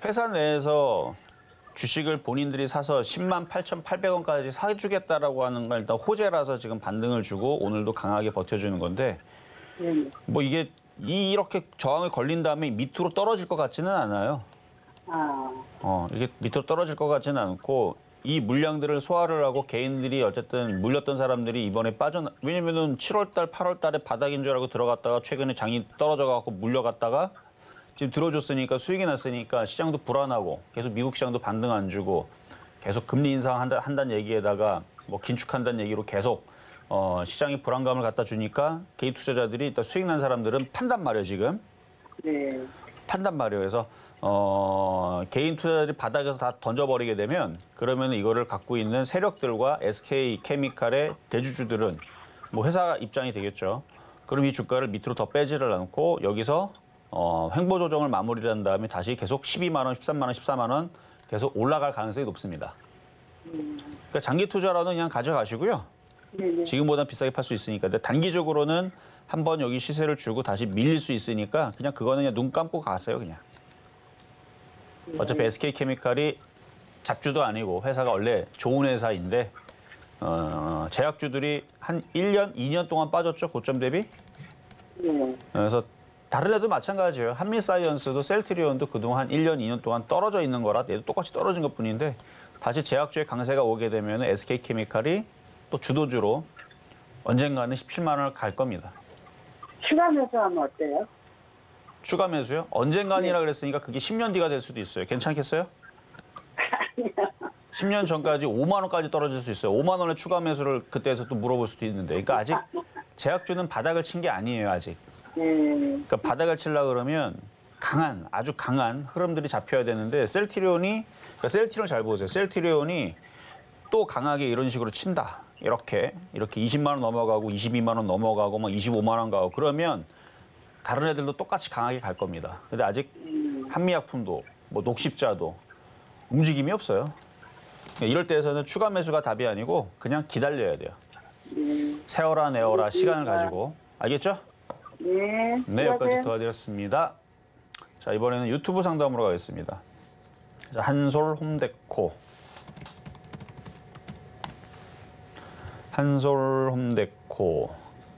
회사 내에서 주식을 본인들이 사서 10만 8,800원까지 사주겠다라고 하는 건 일단 호재라서 지금 반등을 주고 오늘도 강하게 버텨주는 건데 네. 뭐 이게 이렇게 저항을 걸린 다음에 밑으로 떨어질 것 같지는 않아요. 이게 밑으로 떨어질 것 같지는 않고 이 물량들을 소화를 하고 개인들이 어쨌든 물렸던 사람들이 이번에 왜냐면은 7월달, 8월달에 바닥인 줄 알고 들어갔다가 최근에 장이 떨어져갖고 물려갔다가 지금 들어줬으니까 수익이 났으니까 시장도 불안하고 계속 미국 시장도 반등 안 주고 계속 금리 인상한다는 얘기에다가 뭐 긴축한다는 얘기로 계속 시장이 불안감을 갖다 주니까 개인 투자자들이 일단 수익 난 사람들은 판단 말이에요 지금. 네, 판단 말이에요. 그래서 개인 투자자들이 바닥에서 다 던져버리게 되면 그러면 이거를 갖고 있는 세력들과 SK케미칼의 대주주들은 뭐 회사 입장이 되겠죠. 그럼 이 주가를 밑으로 더 빼지를 않고 여기서 횡보 조정을 마무리를 한 다음에 다시 계속 12만 원, 13만 원, 14만 원 계속 올라갈 가능성이 높습니다. 그러니까 장기 투자로는 그냥 가져가시고요. 네. 지금보다 비싸게 팔 수 있으니까. 근데 단기적으로는 한번 여기 시세를 주고 다시 밀릴 수 있으니까 그냥 그거는 그냥 눈 감고 가세요, 그냥. 어차피 SK케미칼이 잡주도 아니고 회사가 원래 좋은 회사인데 제약주들이 한 1년, 2년 동안 빠졌죠, 고점 대비. 네, 그래서 다른 애도 마찬가지예요. 한미사이언스도 셀트리온도 그동안 한 1년, 2년 동안 떨어져 있는 거라 얘도 똑같이 떨어진 것뿐인데 다시 제약주의 강세가 오게 되면 SK케미칼이 또 주도주로 언젠가는 17만 원을 갈 겁니다. 추가 매수하면 어때요? 추가 매수요? 언젠간이라 그랬으니까 그게 10년 뒤가 될 수도 있어요. 괜찮겠어요? 10년 전까지 5만 원까지 떨어질 수 있어요. 5만 원의 추가 매수를 그때에서 또 물어볼 수도 있는데. 그러니까 아직 제약주는 바닥을 친 게 아니에요, 아직. 그러니까 바닥을 치려고 그러면 아주 강한 흐름들이 잡혀야 되는데 그러니까 셀트리온 잘 보세요. 셀트리온이 또 강하게 이런 식으로 친다. 이렇게 20만 원 넘어가고 22만 원 넘어가고 막 25만 원 가고 그러면 다른 애들도 똑같이 강하게 갈 겁니다. 근데 아직 한미약품도 뭐 녹십자도 움직임이 없어요. 그러니까 이럴 때에서는 추가 매수가 답이 아니고 그냥 기다려야 돼요. 세워라 내어라 시간을 가지고. 알겠죠? 네, 네, 여기까지 도와드렸습니다. 자, 이번에는 유튜브 상담으로 가겠습니다. 자, 한솔 홈데코. 한솔 홈데코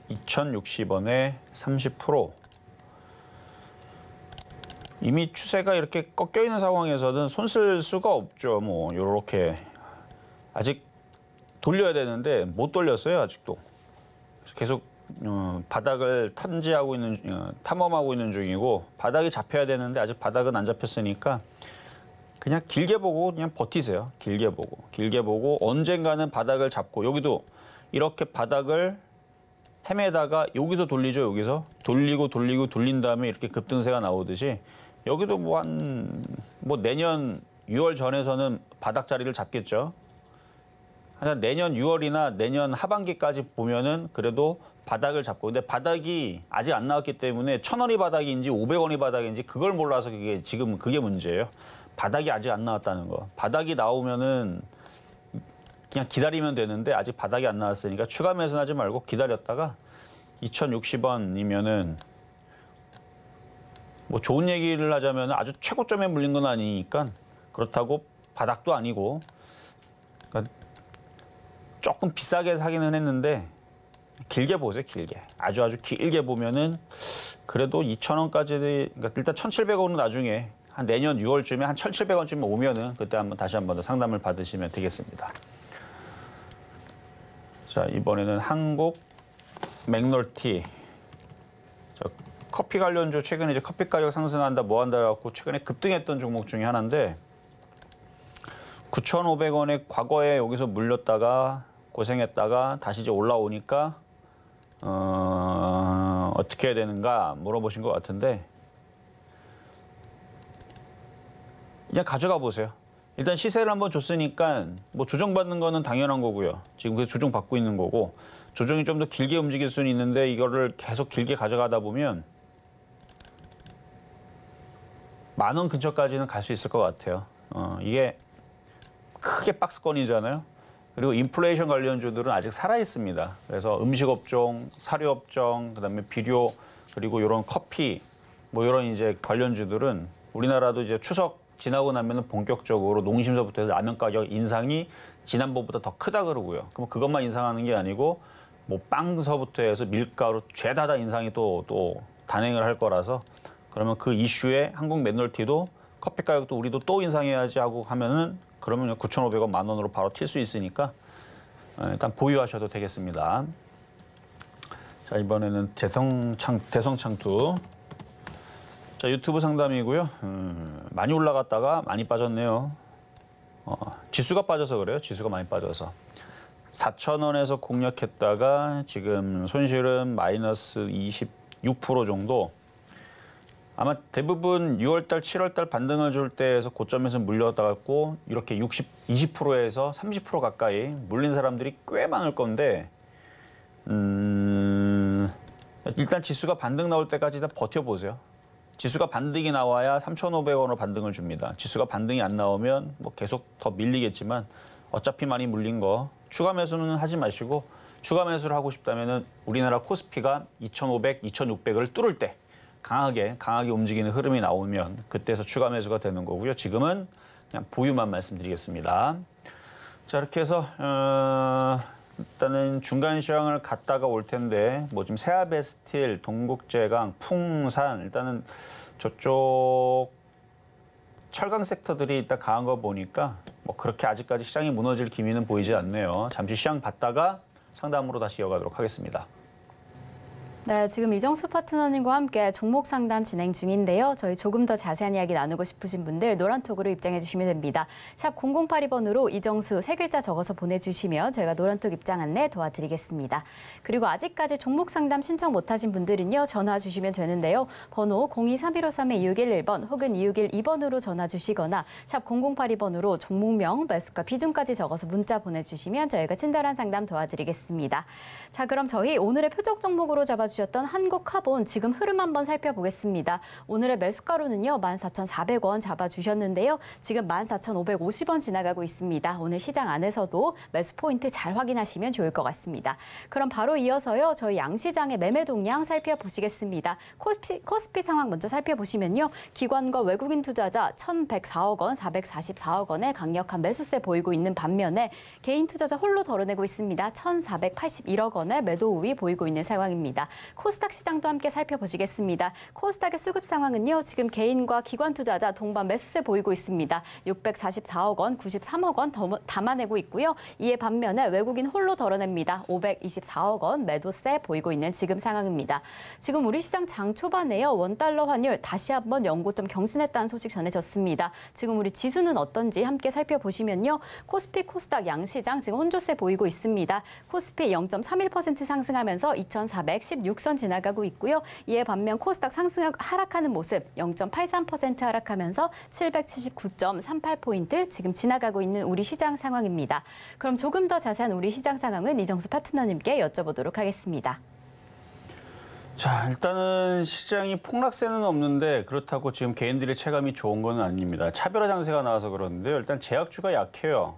2,060원에 30%. 이미 추세가 이렇게 꺾여 있는 상황에서는 손 쓸 수가 없죠. 뭐 이렇게 아직 돌려야 되는데 못 돌렸어요. 아직도 계속 바닥을 탐험하고 있는 중이고 바닥이 잡혀야 되는데 아직 바닥은 안 잡혔으니까 그냥 길게 보고 그냥 버티세요. 길게 보고 언젠가는 바닥을 잡고 여기도 이렇게 바닥을 헤매다가 여기서 돌리죠. 여기서 돌린 다음에 이렇게 급등세가 나오듯이 여기도 뭐 내년 6월 전에서는 바닥 자리를 잡겠죠. 하여튼 내년 6월이나 내년 하반기까지 보면은 그래도 바닥을 잡고 근데 바닥이 아직 안 나왔기 때문에 1,000원이 바닥인지 500원이 바닥인지 그걸 몰라서 지금 그게 문제예요. 바닥이 아직 안 나왔다는 거. 바닥이 나오면은 그냥 기다리면 되는데 아직 바닥이 안 나왔으니까 추가 매수하지 말고 기다렸다가 2,060원이면은 뭐 좋은 얘기를 하자면 아주 최고점에 물린 건 아니니까 그렇다고 바닥도 아니고 그러니까 조금 비싸게 사기는 했는데 길게 보세요. 길게. 아주 길게 보면은 그래도 2,000원까지 그러니까 일단 1,700원은 나중에 한 내년 6월쯤에 한 1,700원쯤에 오면은 그때 다시 한번 더 상담을 받으시면 되겠습니다. 자, 이번에는 한국 맥놀티. 커피 관련주 최근에 이제 커피 가격 상승한다 뭐 한다 해갖고 최근에 급등했던 종목 중에 하나인데 9,500원에 과거에 여기서 물렸다가 고생했다가 다시 이제 올라오니까 어떻게 해야 되는가 물어보신 것 같은데 그냥 가져가 보세요. 일단 시세를 한번 줬으니까 뭐 조정받는 거는 당연한 거고요. 지금 그 조정받고 있는 거고 조정이 좀 더 길게 움직일 수는 있는데 이거를 계속 길게 가져가다 보면 10,000원 근처까지는 갈 수 있을 것 같아요. 이게 크게 박스권이잖아요. 그리고 인플레이션 관련주들은 아직 살아 있습니다. 그래서 음식업종, 사료업종, 그다음에 비료 그리고 이런 커피 뭐 이런 이제 관련주들은 우리나라도 이제 추석 지나고 나면은 본격적으로 농심서부터 해서 라면 가격 인상이 지난번보다 더 크다 그러고요. 그럼 그것만 인상하는 게 아니고 뭐 빵서부터 해서 밀가루 죄다 인상이 또 단행을 할 거라서 그러면 그 이슈에 한국 맥놀티도 커피 가격도 우리도 또 인상해야지 하고 하면은 그러면 9,500원 10,000원으로 바로 튈 수 있으니까 일단 보유하셔도 되겠습니다. 자, 이번에는 대성창투. 자, 유튜브 상담이고요. 많이 올라갔다가 많이 빠졌네요. 지수가 빠져서 그래요. 지수가 많이 빠져서. 4,000원에서 공략했다가 지금 손실은 마이너스 26% 정도. 아마 대부분 6월달, 7월달 반등을 줄 때에서 고점에서 물려다갔고 이렇게 20%에서 30% 가까이 물린 사람들이 꽤 많을 건데 일단 지수가 반등 나올 때까지 일단 버텨보세요. 지수가 반등이 나와야 3,500원으로 반등을 줍니다. 지수가 반등이 안 나오면 뭐 계속 더 밀리겠지만 어차피 많이 물린 거 추가 매수는 하지 마시고 추가 매수를 하고 싶다면은 우리나라 코스피가 2,500, 2,600을 뚫을 때 강하게 움직이는 흐름이 나오면 그때서 추가 매수가 되는 거고요. 지금은 그냥 보유만 말씀드리겠습니다. 자, 이렇게 해서 일단은 중간 시황을 갔다가 올 텐데 뭐 지금 세아베스틸, 동국제강, 풍산 일단은 저쪽 철강 섹터들이 일단 강한 거 보니까 뭐 그렇게 아직까지 시장이 무너질 기미는 보이지 않네요. 잠시 시황 봤다가 상담으로 다시 이어가도록 하겠습니다. 네, 지금 이정수 파트너님과 함께 종목 상담 진행 중인데요. 저희 조금 더 자세한 이야기 나누고 싶으신 분들 노란톡으로 입장해 주시면 됩니다. 샵 0082번으로 이정수 세 글자 적어서 보내주시면 저희가 노란톡 입장 안내 도와드리겠습니다. 그리고 아직까지 종목 상담 신청 못하신 분들은요. 전화 주시면 되는데요. 번호 023153-2611번 혹은 2612번으로 전화 주시거나 샵 0082번으로 종목명, 매수가, 비중까지 적어서 문자 보내주시면 저희가 친절한 상담 도와드리겠습니다. 자, 그럼 저희 오늘의 표적 종목으로 잡아주셨던 한국카본 지금 흐름 한번 살펴보겠습니다. 오늘의 매수가로는요. 14,400원 잡아주셨는데요. 지금 14,550원 지나가고 있습니다. 오늘 시장 안에서도 매수 포인트 잘 확인하시면 좋을 것 같습니다. 그럼 바로 이어서요. 저희 양시장의 매매 동향 살펴보시겠습니다. 코스피 상황 먼저 살펴보시면요. 기관과 외국인 투자자 1,104억 원, 444억 원의 강력한 매수세 보이고 있는 반면에 개인 투자자 홀로 덜어내고 있습니다. 1,481억 원의 매도 우위 보이고 있는 상황입니다. 코스닥 시장도 함께 살펴보시겠습니다. 코스닥의 수급 상황은요. 지금 개인과 기관 투자자 동반 매수세 보이고 있습니다. 644억 원, 93억 원 담아내고 있고요. 이에 반면에 외국인 홀로 덜어냅니다. 524억 원 매도세 보이고 있는 지금 상황입니다. 지금 우리 시장 장 초반에요. 원달러 환율 다시 한번 연고점 경신했다는 소식 전해졌습니다. 지금 우리 지수는 어떤지 함께 살펴보시면요. 코스피, 코스닥 양시장 지금 혼조세 보이고 있습니다. 코스피 0.31% 상승하면서 2,416선 지나가고 있고요. 이에 반면 코스닥 하락하는 모습 0.83% 하락하면서 779.38포인트 지금 지나가고 있는 우리 시장 상황입니다. 그럼 조금 더 자세한 우리 시장 상황은 이정수 파트너님께 여쭤보도록 하겠습니다. 자, 일단은 시장이 폭락세는 없는데 그렇다고 지금 개인들의 체감이 좋은 건 아닙니다. 차별화 장세가 나와서 그러는데요. 일단 제약주가 약해요.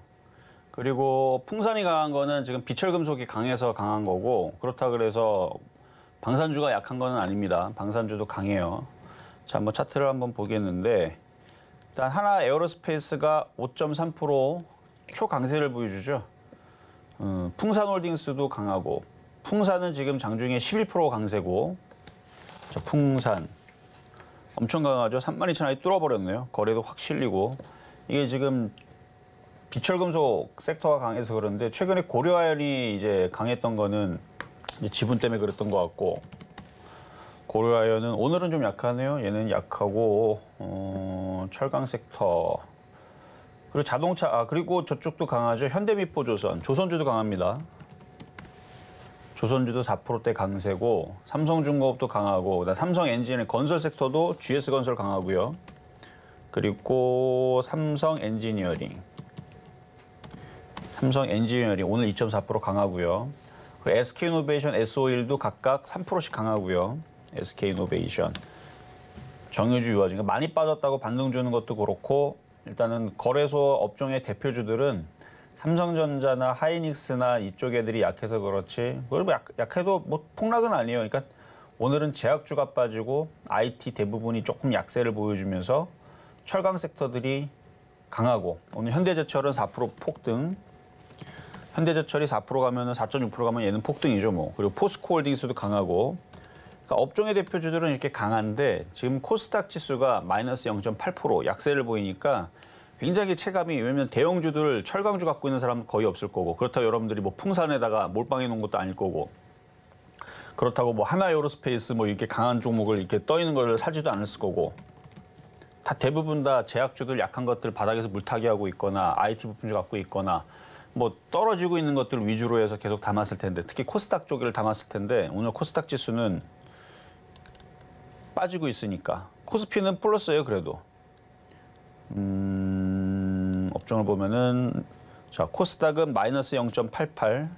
그리고 풍산이 강한 거는 지금 비철금속이 강해서 강한 거고 그렇다 그래서 방산주가 약한 건 아닙니다. 방산주도 강해요. 자, 한번 차트를 한번 보겠는데 일단 하나 에어로스페이스가 5.3% 초강세를 보여주죠. 풍산홀딩스도 강하고 풍산은 지금 장중에 11% 강세고 자, 풍산 엄청 강하죠. 32,000원이 뚫어버렸네요. 거래도 확 실리고 이게 지금 비철금속 섹터가 강해서 그런데 최근에 고려아연이 이제 강했던 거는 이제 지분 때문에 그랬던 것 같고 고려아연은 오늘은 좀 약하네요. 얘는 약하고 철강 섹터 그리고 자동차 그리고 저쪽도 강하죠. 현대미포조선, 조선주도 강합니다. 조선주도 4%대 강세고 삼성중공업도 강하고 삼성엔진의 건설 섹터도 GS건설 강하고요. 그리고 삼성엔지니어링 오늘 2.4% 강하고요. 그리고 SK이노베이션, S오일도 각각 3%씩 강하고요. SK이노베이션 정유주 유화진 많이 빠졌다고 반등 주는 것도 그렇고 일단은 거래소 업종의 대표주들은 삼성전자나 하이닉스나 이쪽 애들이 약해서 그렇지 그걸 뭐 약해도 뭐 폭락은 아니에요. 그러니까 오늘은 제약주가 빠지고 IT 대부분이 조금 약세를 보여주면서 철강 섹터들이 강하고 오늘 현대제철은 4% 폭등 현대제철이 4% 가면 4.6% 가면 얘는 폭등이죠. 뭐 그리고 포스코홀딩스도 강하고 그러니까 업종의 대표주들은 이렇게 강한데 지금 코스닥 지수가 마이너스 0.8% 약세를 보이니까 굉장히 체감이 왜냐면 대형주들 철강주 갖고 있는 사람은 거의 없을 거고 그렇다고 여러분들이 뭐 풍산에다가 몰빵해 놓은 것도 아닐 거고 그렇다고 뭐 하나에어로스페이스 뭐 이렇게 강한 종목을 이렇게 떠 있는 걸 사지도 않았을 거고 다 대부분 다 제약주들 약한 것들 바닥에서 물타기 하고 있거나 IT 부품주 갖고 있거나 뭐 떨어지고 있는 것들 위주로 해서 계속 담았을 텐데 특히 코스닥 쪽을 담았을 텐데 오늘 코스닥 지수는 빠지고 있으니까 코스피는 플러스예요. 그래도 업종을 보면은 자 코스닥은 마이너스 0.88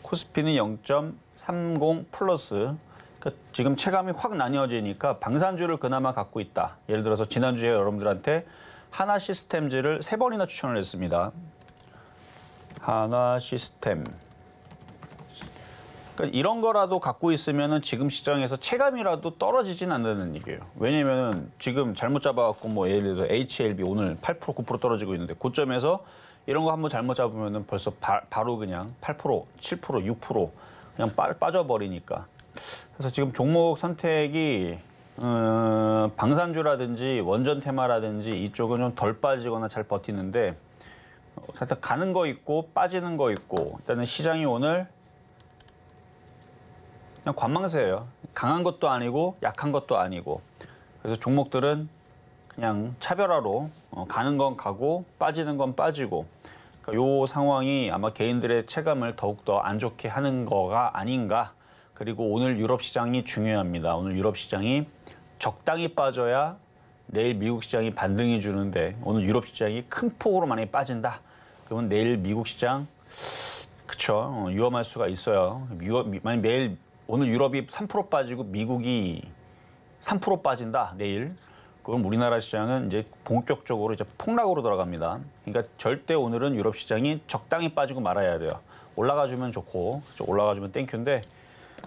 코스피는 0.30 플러스 그러니까 지금 체감이 확 나뉘어지니까 방산주를 그나마 갖고 있다. 예를 들어서 지난주에 여러분들한테 하나시스템즈를 3번이나 추천을 했습니다. 하나시스템 그러니까 이런 거라도 갖고 있으면은 지금 시장에서 체감이라도 떨어지진 않는다는 얘기예요. 왜냐면은 지금 잘못 잡아갖고 뭐 예를 들어 HLB 오늘 8% 9% 떨어지고 있는데 고점에서 이런 거 한번 잘못 잡으면은 벌써 바로 그냥 8% 7% 6% 그냥 빠져버리니까. 그래서 지금 종목 선택이 방산주라든지 원전 테마라든지 이쪽은 좀 덜 빠지거나 잘 버티는데 일단 가는 거 있고 빠지는 거 있고 일단은 시장이 오늘 그냥 관망세예요. 강한 것도 아니고 약한 것도 아니고 그래서 종목들은 그냥 차별화로 가는 건 가고 빠지는 건 빠지고 그러니까 요 상황이 아마 개인들의 체감을 더욱더 안 좋게 하는 거가 아닌가. 그리고 오늘 유럽 시장이 중요합니다. 오늘 유럽 시장이 적당히 빠져야 내일 미국 시장이 반등해 주는데 오늘 유럽 시장이 큰 폭으로 만약에 빠진다. 그러면 내일 미국 시장 그쵸 위험할 수가 있어요. 만약 내일 오늘 유럽이 3% 빠지고 미국이 3% 빠진다 내일. 그럼 우리나라 시장은 이제 본격적으로 이제 폭락으로 들어갑니다. 그러니까 절대 오늘은 유럽 시장이 적당히 빠지고 말아야 돼요. 올라가주면 좋고 올라가주면 땡큐인데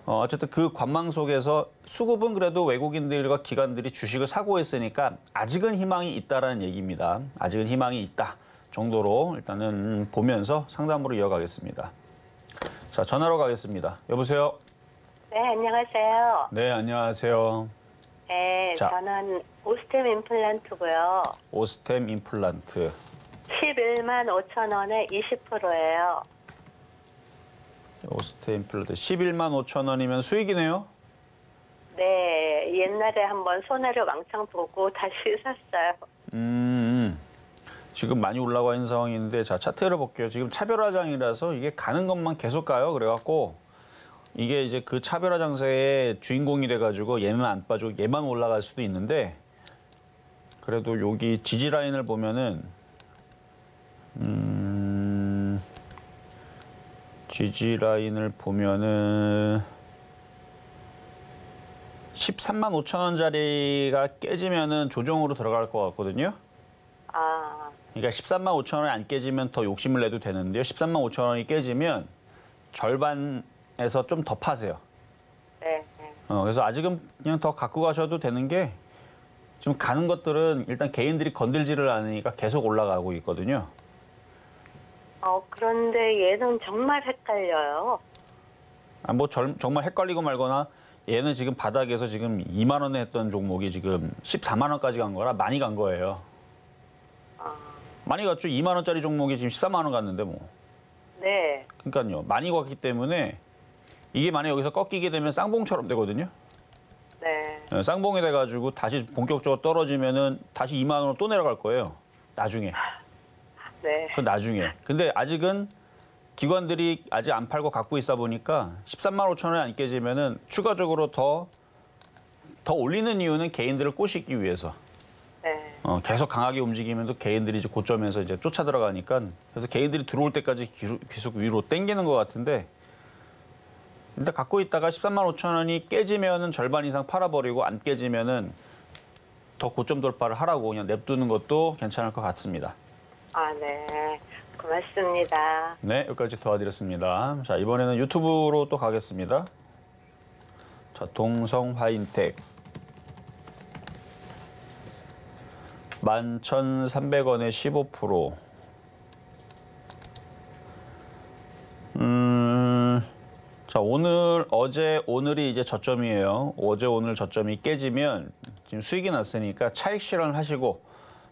어쨌든 그 관망 속에서 수급은 그래도 외국인들과 기관들이 주식을 사고 있으니까 아직은 희망이 있다라는 얘기입니다. 아직은 희망이 있다 정도로 일단은 보면서 상담으로 이어가겠습니다. 자, 전화로 가겠습니다. 여보세요? 네, 안녕하세요. 네, 안녕하세요. 네, 자. 저는 오스템 임플란트고요. 오스템 임플란트. 11만 5천 원에 20%예요. 오스템 임플란트 11만 5천 원이면 수익이네요. 네, 옛날에 한번 손해를 왕창 보고 다시 샀어요. 지금 많이 올라가 있는 상황인데 자 차트를 볼게요. 지금 차별화장이라서 이게 가는 것만 계속 가요. 그래갖고 이게 이제 그 차별화 장세의 주인공이 돼가지고 얘는 안 빠지고 얘만 올라갈 수도 있는데 그래도 여기 지지 라인을 보면은 지지 라인을 보면은 13만 5천 원짜리가 깨지면은 조정으로 들어갈 것 같거든요. 아, 그러니까 13만 5천 원이 안 깨지면 더 욕심을 내도 되는데요. 13만 5천 원이 깨지면 절반에서 좀 더 파세요. 네, 네. 그래서 아직은 그냥 더 갖고 가셔도 되는 게 지금 가는 것들은 일단 개인들이 건들지를 않으니까 계속 올라가고 있거든요. 그런데 얘는 정말 헷갈려요. 뭐 정말 헷갈리고 말거나 얘는 지금 바닥에서 지금 2만 원에 했던 종목이 지금 14만 원까지 간 거라 많이 간 거예요. 많이 갔죠. 2만 원짜리 종목이 지금 14만 원 갔는데 뭐. 네, 그러니까요. 많이 갔기 때문에 이게 만약 여기서 꺾이게 되면 쌍봉처럼 되거든요. 네. 쌍봉이 돼가지고 다시 본격적으로 떨어지면은 다시 2만 원으로 또 내려갈 거예요. 나중에. 네. 그 나중에. 근데 아직은 기관들이 아직 안 팔고 갖고 있다 보니까 13만 5천 원이 안 깨지면은 추가적으로 더 올리는 이유는 개인들을 꼬시기 위해서. 네. 계속 강하게 움직이면 또 개인들이 이제 고점에서 이제 쫓아 들어가니까 그래서 개인들이 들어올 때까지 계속 위로 당기는 것 같은데 일단 갖고 있다가 13만 5천 원이 깨지면은 절반 이상 팔아버리고 안 깨지면은 더 고점 돌파를 하라고 그냥 냅두는 것도 괜찮을 것 같습니다. 아, 네. 고맙습니다. 네, 여기까지 도와드렸습니다. 자, 이번에는 유튜브로 또 가겠습니다. 자, 동성화인텍 11,300원에 15%. 자, 오늘이 이제 저점이에요. 어제 오늘 저점이 깨지면 지금 수익이 났으니까 차익 실현을 하시고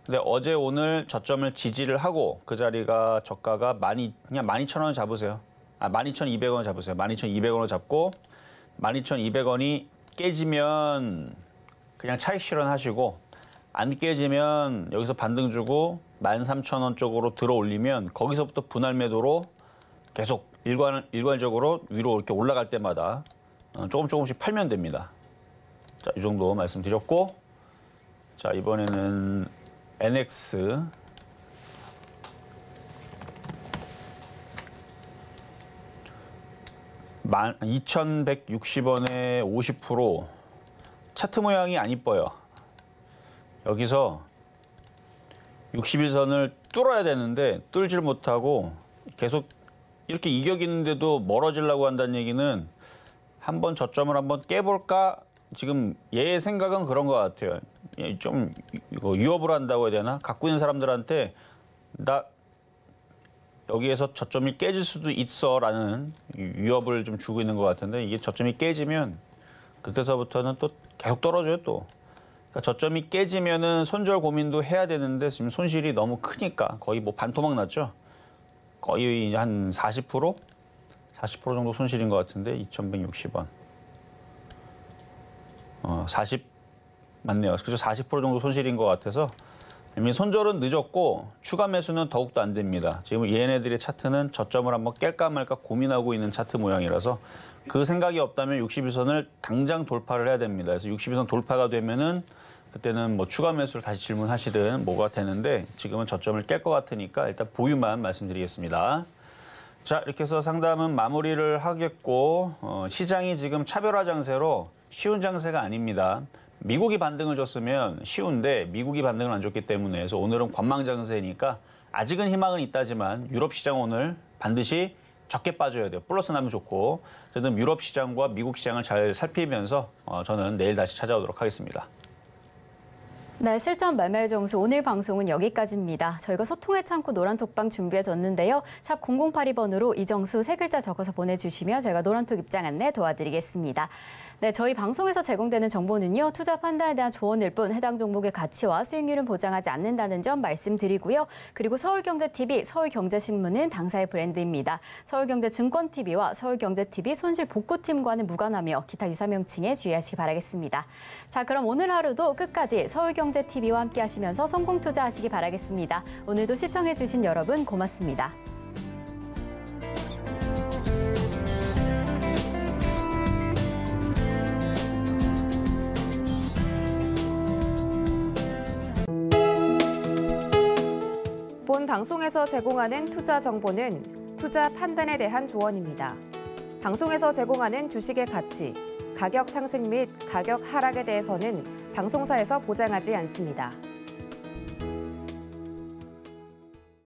근데 어제 오늘 저점을 지지를 하고 그 자리가 저가가 그냥 12,000원 잡으세요. 12,200원 잡으세요. 12,200원을 잡고 12,200원이 깨지면 그냥 차익 실현하시고 안 깨지면 여기서 반등 주고 13,000원 쪽으로 들어 올리면 거기서부터 분할 매도로 계속 일괄적으로 위로 이렇게 올라갈 때마다 조금씩 팔면 됩니다. 자, 이 정도 말씀드렸고 자, 이번에는 NX 2,160원에 50%. 차트 모양이 안 이뻐요. 여기서 61선을 뚫어야 되는데 뚫질 못하고 계속 이렇게 이격 있는데도 멀어지려고 한다는 얘기는 한번 저점을 한번 깨볼까? 지금 얘의 생각은 그런 것 같아요. 좀 이거 위협을 한다고 해야 되나? 갖고 있는 사람들한테 나 여기에서 저점이 깨질 수도 있어라는 위협을 좀 주고 있는 것 같은데 이게 저점이 깨지면 그때서부터는 또 계속 떨어져요 또. 그러니까 저점이 깨지면은 손절 고민도 해야 되는데 지금 손실이 너무 크니까 거의 뭐 반토막 났죠. 거의 한 40%? 40% 정도 손실인 것 같은데 2,160원. 40 맞네요. 그죠? 40% 정도 손실인 것 같아서 이미 손절은 늦었고 추가 매수는 더욱더 안 됩니다. 지금 얘네들의 차트는 저점을 한번 깰까 말까 고민하고 있는 차트 모양이라서 그 생각이 없다면 61선을 당장 돌파를 해야 됩니다. 그래서 61선 돌파가 되면은 그때는 뭐 추가 매수를 다시 질문하시든 뭐가 되는데 지금은 저점을 깰 것 같으니까 일단 보유만 말씀드리겠습니다. 자, 이렇게 해서 상담은 마무리를 하겠고 시장이 지금 차별화 장세로 쉬운 장세가 아닙니다. 미국이 반등을 줬으면 쉬운데 미국이 반등을 안 줬기 때문에 그래서 오늘은 관망 장세니까 아직은 희망은 있다지만 유럽 시장 오늘 반드시 적게 빠져야 돼요. 플러스 나면 좋고 저는 유럽 시장과 미국 시장을 잘 살피면서 저는 내일 다시 찾아오도록 하겠습니다. 네, 실전 매매 정수 오늘 방송은 여기까지입니다. 저희가 소통의 창구 노란톡방 준비해뒀는데요. 샵 0082번으로 이정수 3글자 적어서 보내주시면 저희가 노란톡 입장 안내 도와드리겠습니다. 네, 저희 방송에서 제공되는 정보는요. 투자 판단에 대한 조언일 뿐 해당 종목의 가치와 수익률은 보장하지 않는다는 점 말씀드리고요. 그리고 서울경제TV, 서울경제신문은 당사의 브랜드입니다. 서울경제증권TV와 서울경제TV 손실복구팀과는 무관하며 기타 유사 명칭에 주의하시기 바라겠습니다. 자, 그럼 오늘 하루도 끝까지 서울경제TV와 함께 하시면서 성공 투자하시기 바라겠습니다. 오늘도 시청해주신 여러분 고맙습니다. 본 방송에서 제공하는 투자 정보는 투자 판단에 대한 조언입니다. 방송에서 제공하는 주식의 가치, 가격 상승 및 가격 하락에 대해서는 방송사에서 보장하지 않습니다.